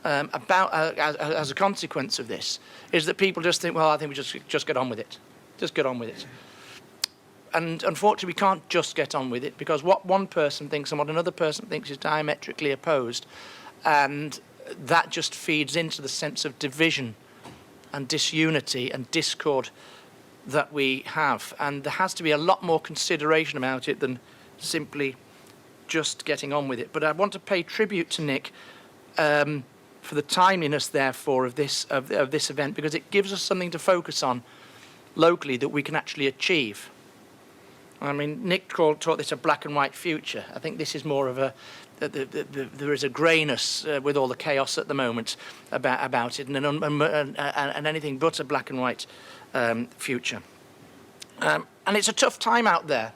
as a consequence of this is that people just think, well, I think we just get on with it. Just get on with it. And unfortunately, we can't just get on with it, because what one person thinks and what another person thinks is diametrically opposed, and that just feeds into the sense of division and disunity and discord that we have. And there has to be a lot more consideration about it than simply just getting on with it. But I want to pay tribute to Nick for the timeliness, therefore, of this event, because it gives us something to focus on locally that we can actually achieve. I mean, Nick taught this a black and white future. I think this is more of there is a greyness with all the chaos at the moment about it, and anything but a black and white future. And it's a tough time out there.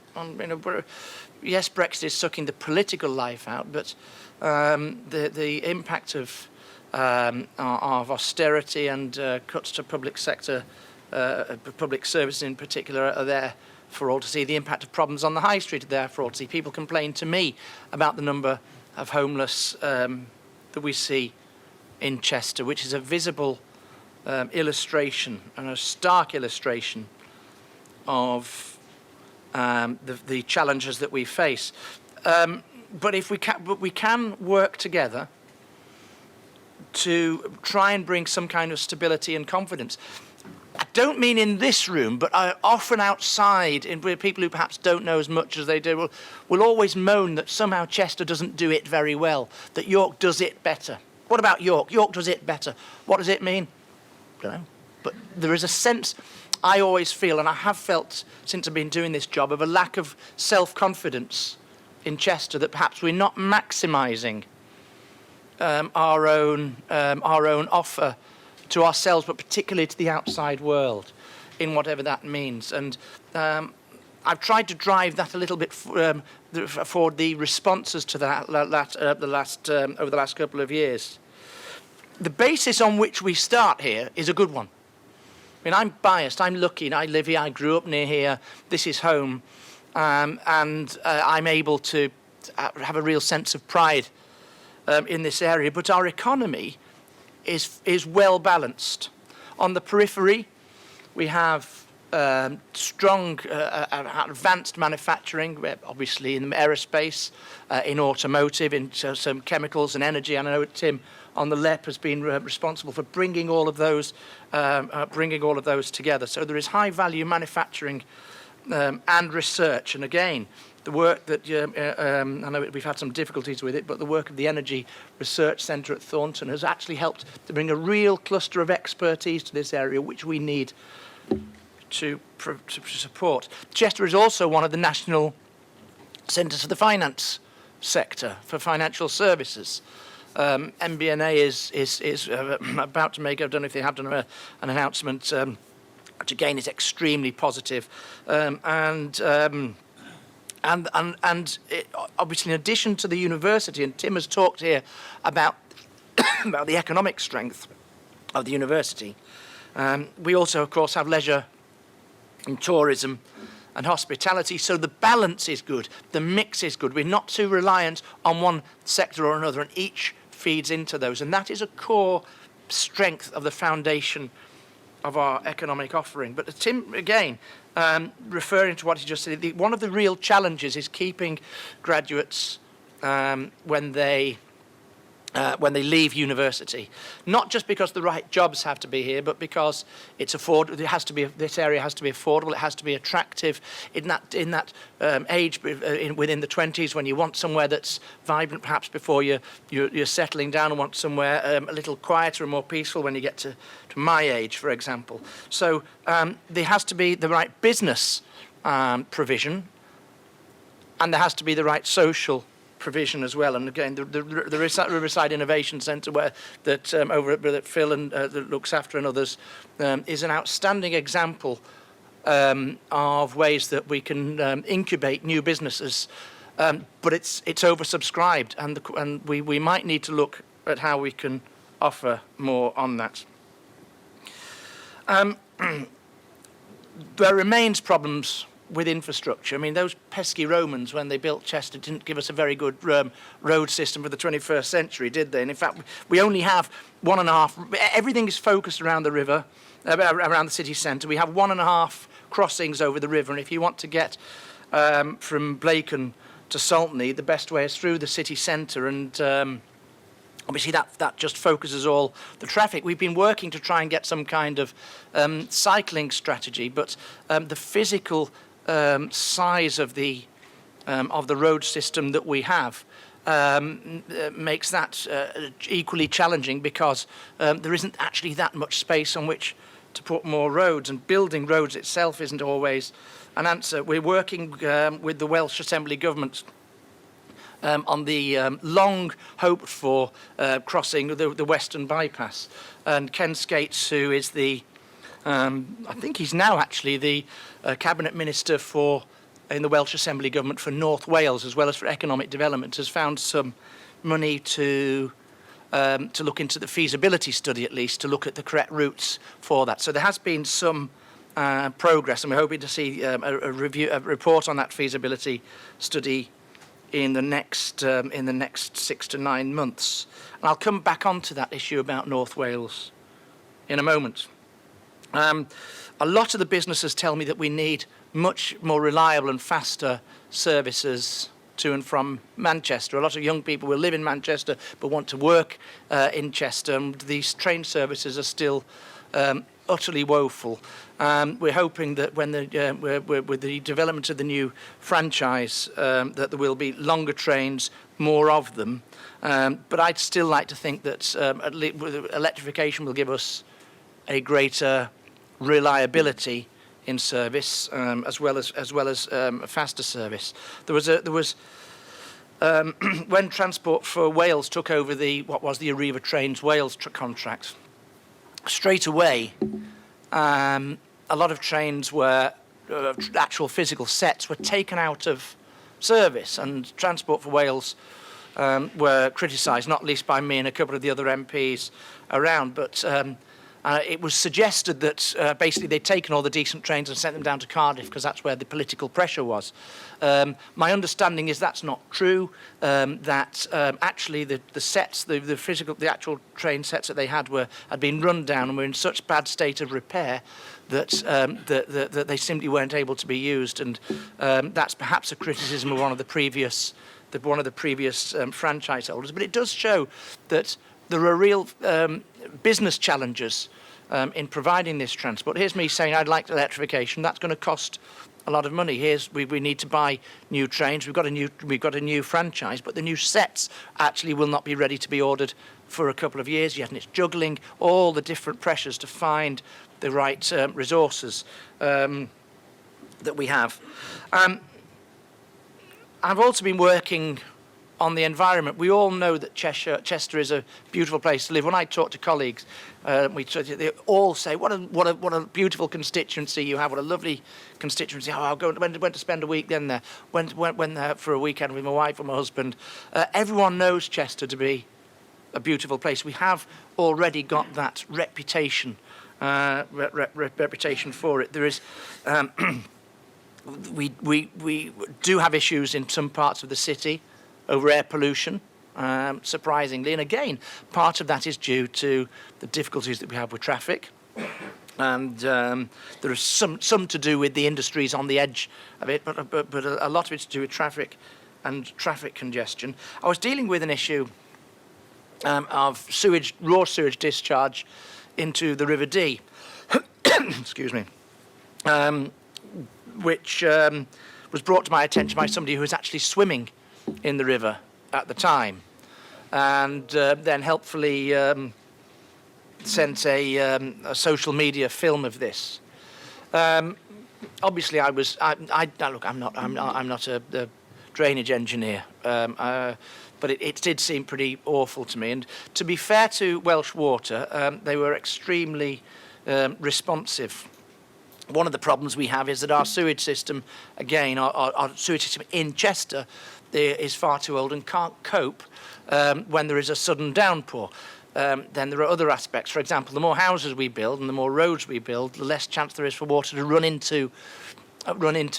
Yes, Brexit is sucking the political life out, but the impact of austerity and cuts to public sector, public services in particular, are there for all to see. The impact of problems on the high street are there for all to see. People complain to me about the number of homeless that we see in Chester, which is a visible illustration and a stark illustration of the challenges that we face. But we can work together to try and bring some kind of stability and confidence. I don't mean in this room, but often outside, where people who perhaps don't know as much as they do will always moan that somehow Chester doesn't do it very well, that York does it better. What about York? York does it better. What does it mean? I don't know. But there is a sense, I always feel, and I have felt since I've been doing this job, of a lack of self-confidence in Chester, that perhaps we're not maximising our own offer to ourselves, but particularly to the outside world, in whatever that means. And I've tried to drive that a little bit for the responses to that over the last couple of years. The basis on which we start here is a good one. I mean, I'm biased. I'm lucky. I live here. I grew up near here. This is home, and I'm able to have a real sense of pride in this area. But our economy is well balanced. On the periphery, we have strong, advanced manufacturing, obviously in aerospace, in automotive, in some chemicals and energy. And I know Tim on the LEP has been responsible for bringing all of those together. So there is high value manufacturing and research. And again, the work that I know we've had some difficulties with it, but the work of the Energy Research Centre at Thornton has actually helped to bring a real cluster of expertise to this area, which we need to support. Chester is also one of the national centres for the finance sector, for financial services. MBNA is about to make, I don't know if they have done an announcement, which again is extremely positive. And obviously, in addition to the university, and Tim has talked here about about the economic strength of the university, we also, of course, have leisure and tourism and hospitality. So the balance is good, the mix is good. We're not too reliant on one sector or another, and each feeds into those. And that is a core strength of the foundation of our economic offering. But Tim, again, referring to what he just said, one of the real challenges is keeping graduates when they leave university, not just because the right jobs have to be here, but because it's affordable. It has to be. This area has to be affordable. It has to be attractive. In that age, within the 20s, when you want somewhere that's vibrant, perhaps before you're settling down, and want somewhere a little quieter and more peaceful when you get to my age, for example. So there has to be the right business provision, and there has to be the right social provision as well. And again, the Riverside Innovation Centre, that Phil and that looks after, and others, is an outstanding example of ways that we can incubate new businesses. But it's oversubscribed, and we might need to look at how we can offer more on that. There remains problems with infrastructure. I mean, those pesky Romans, when they built Chester, didn't give us a very good road system for the 21st century, did they? And in fact, we only have 1.5. Everything is focused around the river, around the city centre. We have 1.5 crossings over the river, and if you want to get from Blacon to Saltney, the best way is through the city centre, and obviously that just focuses all the traffic. We've been working to try and get some kind of cycling strategy, but the physical size of the road system that we have makes that equally challenging, because there isn't actually that much space on which to put more roads, and building roads itself isn't always an answer. We're working with the Welsh Assembly Government on the long hoped for crossing the Western Bypass, and Ken Skates, who is the I think he's now actually the Cabinet Minister in the Welsh Assembly Government for North Wales, as well as for economic development, has found some money to look into the feasibility study, at least, to look at the correct routes for that. So there has been some progress, and we're hoping to see a report on that feasibility study in the next 6 to 9 months. And I'll come back onto that issue about North Wales in a moment. A lot of the businesses tell me that we need much more reliable and faster services to and from Manchester. A lot of young people will live in Manchester but want to work in Chester, and these train services are still utterly woeful. We're hoping that when with the development of the new franchise, that there will be longer trains, more of them. But I'd still like to think that electrification will give us a greater reliability in service, as well as a faster service. There was when Transport for Wales took over what was the Arriva Trains Wales contract straight away, a lot of trains were, actual physical sets were taken out of service, and Transport for Wales were criticised, not least by me and a couple of the other MPs around, but it was suggested that basically they'd taken all the decent trains and sent them down to Cardiff because that's where the political pressure was. My understanding is that's not true, that actually the sets, the actual train sets that they had been run down and were in such bad state of repair that, that they simply weren't able to be used, and that's perhaps a criticism of one of the previous franchise holders. But it does show that there are real business challenges in providing this transport. Here's me saying I'd like electrification. That's going to cost a lot of money. We need to buy new trains. We've got a new franchise, but the new sets actually will not be ready to be ordered for a couple of years yet, and it's juggling all the different pressures to find the right resources that we have. I've also been working on the environment. We all know that Chester is a beautiful place to live. When I talk to colleagues, they all say, what a beautiful constituency you have, what a lovely constituency. Oh, went to spend a week there, went there for a weekend with my wife and my husband. Everyone knows Chester to be a beautiful place. We have already got that reputation, reputation for it. There is... we do have issues in some parts of the city over air pollution, surprisingly, and again, part of that is due to the difficulties that we have with traffic, and there is some to do with the industries on the edge of it, but a lot of it's to do with traffic and traffic congestion. I was dealing with an issue of raw sewage discharge into the River Dee, excuse me, which was brought to my attention by somebody who was actually swimming in the river at the time, and then helpfully sent a social media film of this. Obviously, look, I'm not a drainage engineer, but it did seem pretty awful to me. And to be fair to Welsh Water, they were extremely responsive. One of the problems we have is that our sewage system, again, our sewage system in Chester is far too old and can't cope when there is a sudden downpour. Then there are other aspects. For example, the more houses we build and the more roads we build, the less chance there is for water to run into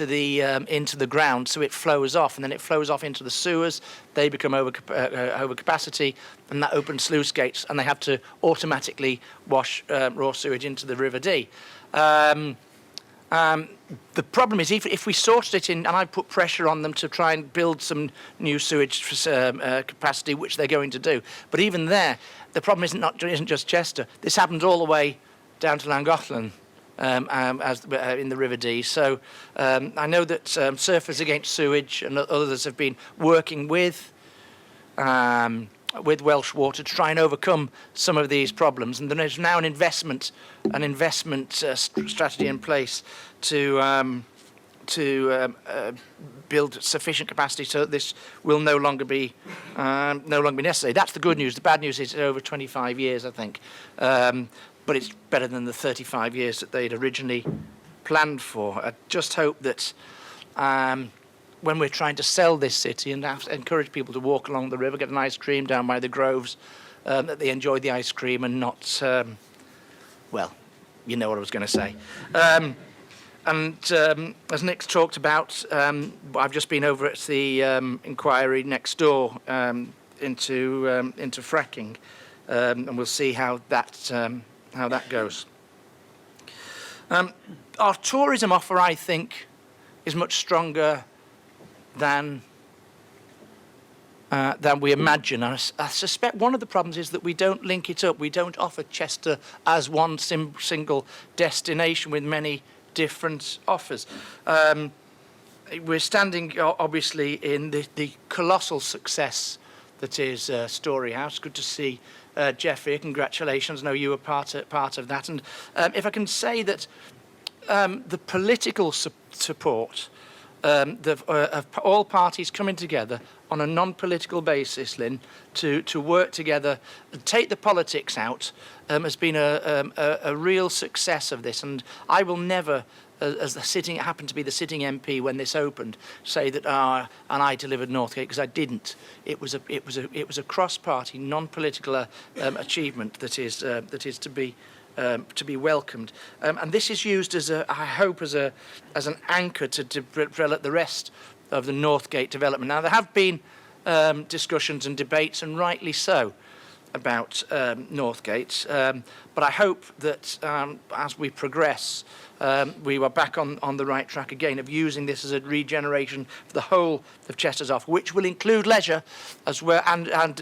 the ground, so it flows off, and then it flows off into the sewers. They become over capacity, and that opens sluice gates, and they have to automatically wash raw sewage into the River Dee. The problem is, if we sorted it in, and I put pressure on them to try and build some new sewage capacity, which they're going to do, but even there, the problem isn't just Chester. This happens all the way down to Llangollen, in the River Dee. So I know that Surfers Against Sewage and others have been working with Welsh Water to try and overcome some of these problems, and there is now an investment strategy in place to build sufficient capacity so that this will no longer be necessary. That's the good news. The bad news is it's over 25 years, I think, but it's better than the 35 years that they'd originally planned for. I just hope that when we're trying to sell this city and encourage people to walk along the river, get an ice cream down by the groves, that they enjoy the ice cream and not, well, you know what I was going to say. As Nick's talked about, I've just been over at the inquiry next door into fracking, and we'll see how that goes. Our tourism offer, I think, is much stronger than we imagine. And I suspect one of the problems is that we don't link it up. We don't offer Chester as one single destination with many different offers. We're standing, obviously, in the colossal success that is Storyhouse. Good to see Jeff here. Congratulations. I know you were part of that. And if I can say that the political support of all parties coming together on a non-political basis, Lynn, to work together and take the politics out has been a real success of this. And I will never, as happened to be the sitting MP when this opened, say that and I delivered Northgate, because I didn't. It was a cross-party, non-political achievement that is to be welcomed, and this is used as I hope as an anchor to develop the rest of the Northgate development. Now there have been discussions and debates, and rightly so, about Northgate, but I hope that as we progress, we were back on the right track again of using this as a regeneration for the whole of Chester's offer, which will include leisure as well and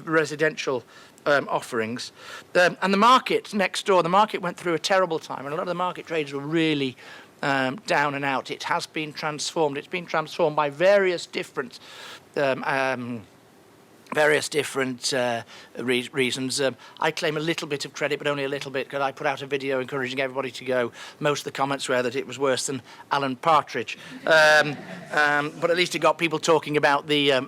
residential offerings. And the market next door, the market went through a terrible time, and a lot of the market traders were really down and out. It has been transformed. It's been transformed by various different reasons. I claim a little bit of credit, but only a little bit, because I put out a video encouraging everybody to go. Most of the comments were that it was worse than Alan Partridge, but at least it got people talking about the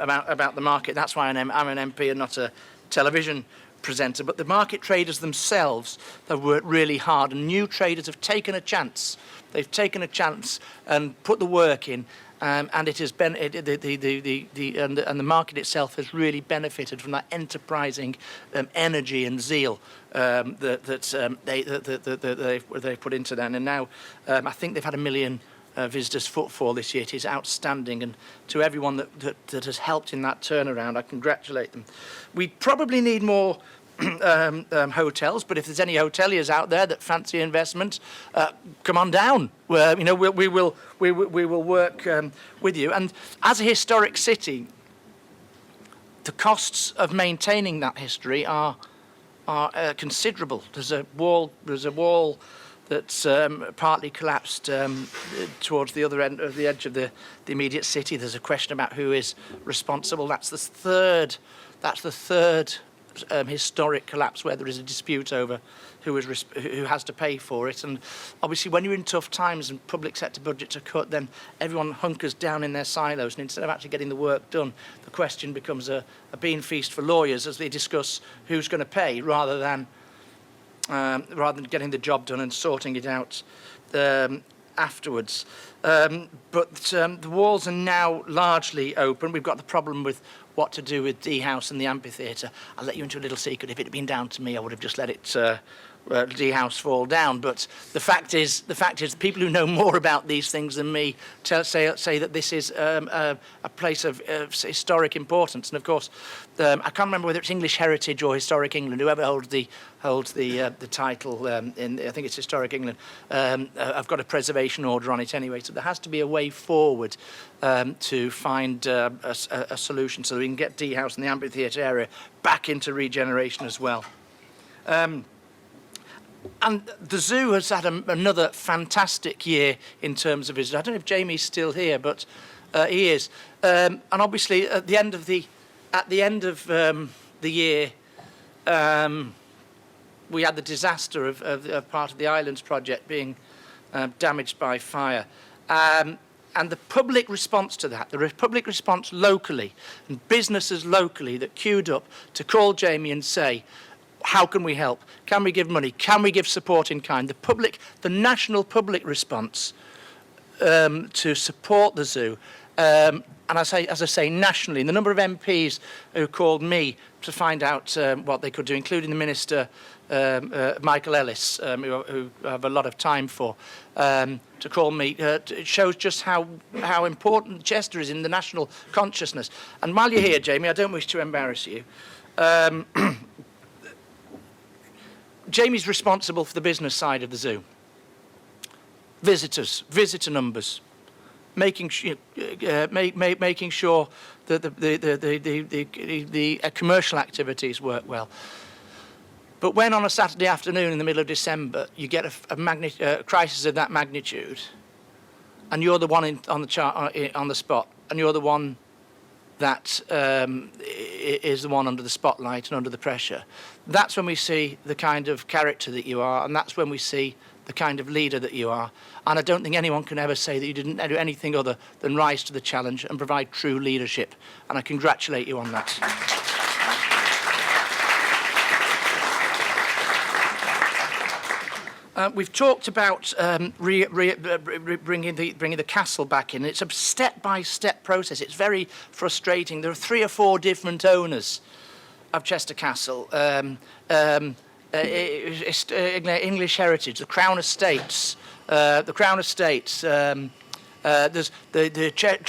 market. That's why I'm an MP and not a television presenter. But the market traders themselves have worked really hard, and new traders have taken a chance. They've taken a chance and put the work in. And it has been the market itself has really benefited from that enterprising energy and zeal that they put into that. And now I think they've had 1 million visitors footfall this year. It is outstanding, and to everyone that has helped in that turnaround, I congratulate them. We probably need more hotels, but if there's any hoteliers out there that fancy investment, come on down. We will work with you. And as a historic city, the costs of maintaining that history are considerable. There's a wall that's partly collapsed towards the other end of the edge of the immediate city. There's a question about who is responsible. That's the third historic collapse where there is a dispute over who has to pay for it. And obviously when you're in tough times and public sector budgets are cut, then everyone hunkers down in their silos, and instead of actually getting the work done, the question becomes a bean feast for lawyers as they discuss who's going to pay rather than getting the job done and sorting it out afterwards. But the walls are now largely open. We've got the problem with what to do with D House and the amphitheatre. I'll let you into a little secret. If it had been down to me, I would have just let it D House fall down. But the fact is, people who know more about these things than me say that this is a place of historic importance. And of course, I can't remember whether it's English Heritage or Historic England. Whoever holds the title I think it's Historic England. I've got a preservation order on it anyway. So there has to be a way forward to find a solution so that we can get D House and the amphitheatre area back into regeneration as well. And the zoo has had another fantastic year in terms of visitors. I don't know if Jamie's still here, but he is. And obviously, at the end of the year, we had the disaster of part of the Islands project being damaged by fire. And the public response to that, the public response locally, and businesses locally that queued up to call Jamie and say, how can we help? Can we give money? Can we give support in kind? The national public response to support the zoo, and as I say, nationally, the number of MPs who called me to find out what they could do, including the Minister, Michael Ellis, who I have a lot of time for, to call me, it shows just how important Chester is in the national consciousness. And while you're here, Jamie, I don't wish to embarrass you. Jamie's responsible for the business side of the zoo. Visitor numbers, making sure that the commercial activities work well. But when on a Saturday afternoon in the middle of December you get a crisis of that magnitude, and you're the one on the spot, and you're the one that is the one under the spotlight and under the pressure, that's when we see the kind of character that you are, and that's when we see the kind of leader that you are. And I don't think anyone can ever say that you didn't do anything other than rise to the challenge and provide true leadership. And I congratulate you on that. We've talked about bringing the castle back in. It's a step-by-step process. It's very frustrating. There are 3 or 4 different owners of Chester Castle. English Heritage, the Crown Estates, there's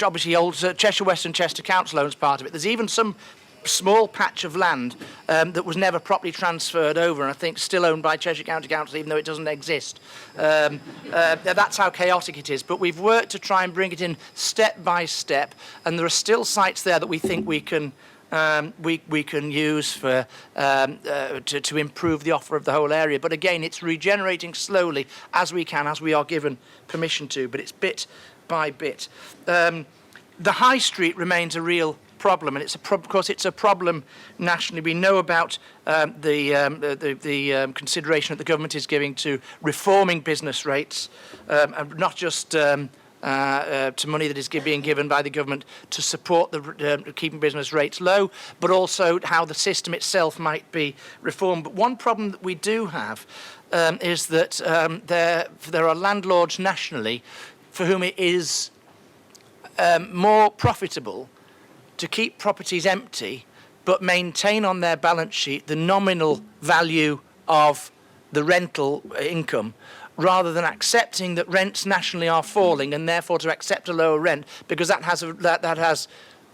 obviously old Cheshire West and Chester Council owns part of it. There's even some small patch of land that was never properly transferred over, and I think still owned by Cheshire County Council, even though it doesn't exist. That's how chaotic it is. But we've worked to try and bring it in step by step, and there are still sites there that we think we can use for to improve the offer of the whole area. But again, it's regenerating slowly as we can, as we are given permission to. But it's bit by bit. The high street remains a real problem, and of course it's a problem nationally. We know about the consideration that the government is giving to reforming business rates, and not just to money that is being given by the government to support the keeping business rates low, but also how the system itself might be reformed. But one problem that we do have is that there are landlords nationally for whom it is more profitable to keep properties empty but maintain on their balance sheet the nominal value of the rental income, rather than accepting that rents nationally are falling and therefore to accept a lower rent, because that has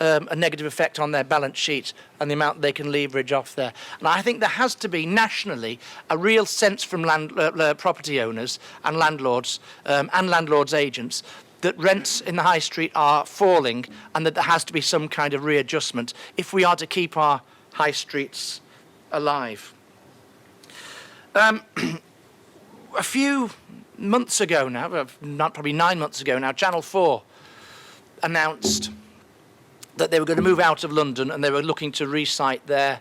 a negative effect on their balance sheet and the amount they can leverage off there. And I think there has to be nationally a real sense from property owners and landlords agents that rents in the high street are falling, and that there has to be some kind of readjustment if we are to keep our high streets alive. A few months ago now, probably 9 months ago now, Channel 4 announced that they were going to move out of London and they were looking to resite their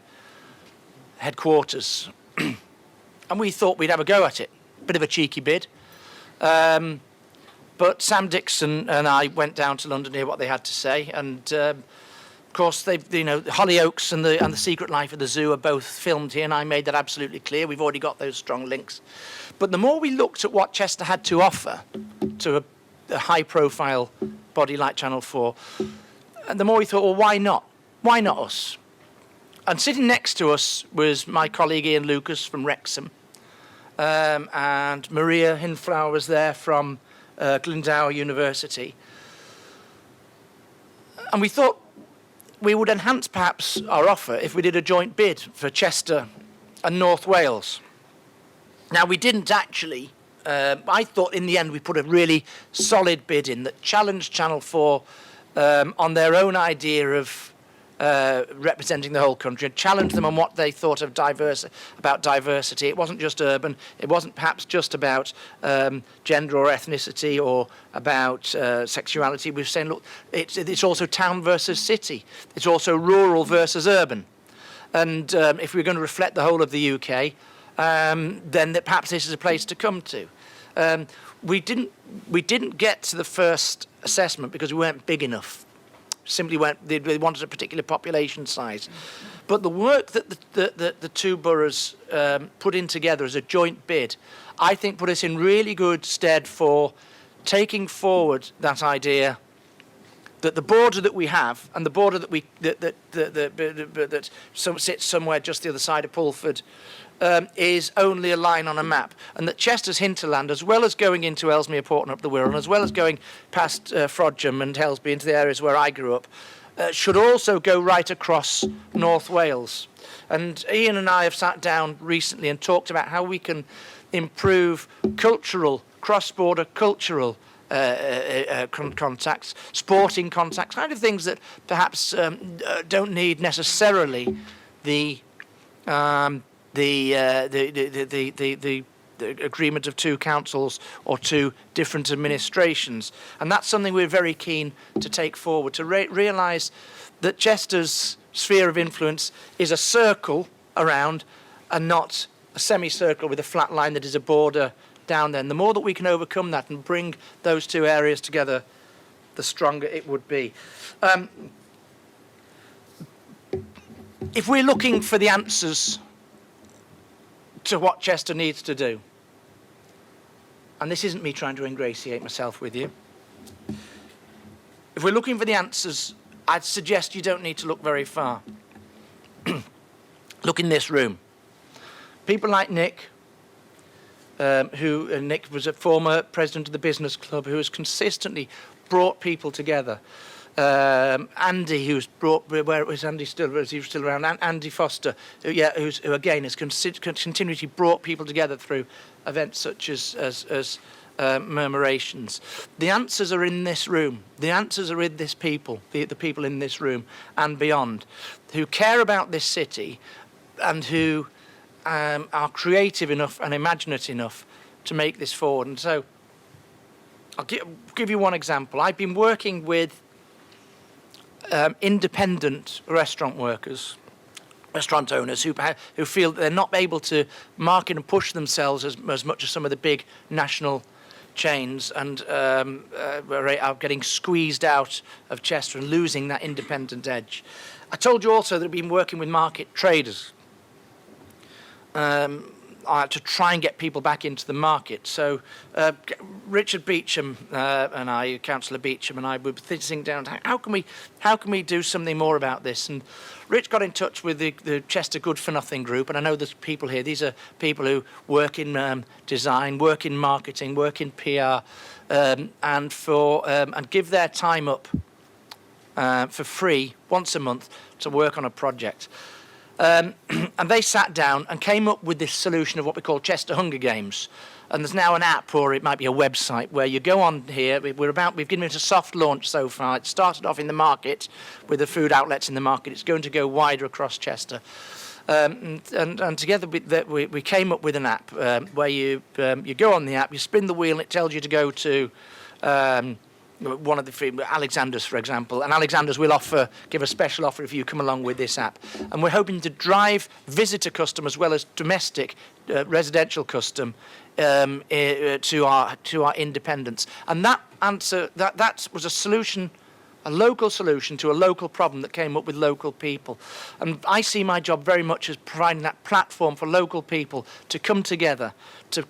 headquarters. And we thought we'd have a go at it. Bit of a cheeky bid. But Sam Dixon and I went down to London to hear what they had to say, and of course, Hollyoaks and the Secret Life of the Zoo are both filmed here, and I made that absolutely clear. We've already got those strong links. But the more we looked at what Chester had to offer to a high-profile body like Channel 4, and the more we thought, well, why not? Why not us? And sitting next to us was my colleague Ian Lucas from Wrexham, and Maria Hinflower was there from Glendower University. And we thought we would enhance perhaps our offer if we did a joint bid for Chester and North Wales. Now, we didn't actually. I thought in the end we put a really solid bid in that challenged Channel 4 on their own idea of representing the whole country, and challenged them on what they thought of diversity. It wasn't just urban. It wasn't perhaps just about gender or ethnicity or about sexuality. We were saying, look, it's also town versus city. It's also rural versus urban. And if we're going to reflect the whole of the UK, then perhaps this is a place to come to. We didn't get to the first assessment because we weren't big enough. Simply they wanted a particular population size. But the work that the two boroughs put in together as a joint bid, I think put us in really good stead for taking forward that idea that the border that we have and the border that sits somewhere just the other side of Pulford is only a line on a map, and that Chester's hinterland, as well as going into Ellesmere Port and up the Wirral, as well as going past Frodsham and Helsby into the areas where I grew up, should also go right across North Wales. And Ian and I have sat down recently and talked about how we can improve cross-border cultural contacts, sporting contacts, kind of things that perhaps don't need necessarily the agreement of two councils or two different administrations. And that's something we're very keen to take forward, to realise that Chester's sphere of influence is a circle around and not a semicircle with a flat line that is a border down there. And the more that we can overcome that and bring those two areas together, the stronger it would be. If we're looking for the answers to what Chester needs to do, and this isn't me trying to ingratiate myself with you, if we're looking for the answers, I'd suggest you don't need to look very far. Look in this room. People like Nick, Nick was a former president of the business club who has consistently brought people together. Andy, who's brought, where was Andy still? Was he still around? Andy Foster, who again has continually brought people together through events such as murmurations. The answers are in this room. The answers are in this people, the people in this room and beyond, who care about this city and who are creative enough and imaginative enough to make this forward. And so I'll give you one example. I've been working with independent restaurant workers, restaurant owners who feel that they're not able to market and push themselves as much as some of the big national chains, and are getting squeezed out of Chester and losing that independent edge. I told you also that I've been working with market traders to try and get people back into the market. So Richard Beecham and I, Councillor Beecham and I, were sitting down, how can we do something more about this? And Rich got in touch with the Chester Good for Nothing group, and I know there's people here. These are people who work in design, work in marketing, work in PR, and give their time up for free once a month to work on a project. And they sat down and came up with this solution of what we call Chester Hunger Games. And there's now an app, or it might be a website, where you go on here. We've given it a soft launch so far. It started off in the market with the food outlets in the market. It's going to go wider across Chester. And together we came up with an app where you go on the app, you spin the wheel, and it tells you to go to one of the Alexander's, for example, and Alexander's will give a special offer if you come along with this app. And we're hoping to drive visitor custom as well as domestic residential custom to our independents. And that was a solution, a local solution to a local problem that came up with local people. And I see my job very much as providing that platform for local people to come together to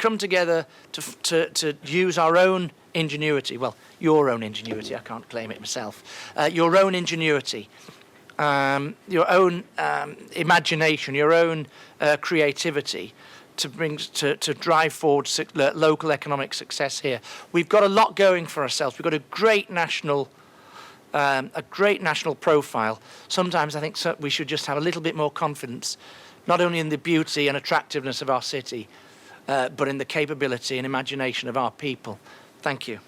use our own ingenuity. Well, your own ingenuity, I can't claim it myself. Your own ingenuity, your own imagination, your own creativity to drive forward local economic success here. We've got a lot going for ourselves. We've got a great national profile. Sometimes I think we should just have a little bit more confidence, not only in the beauty and attractiveness of our city, but in the capability and imagination of our people. Thank you.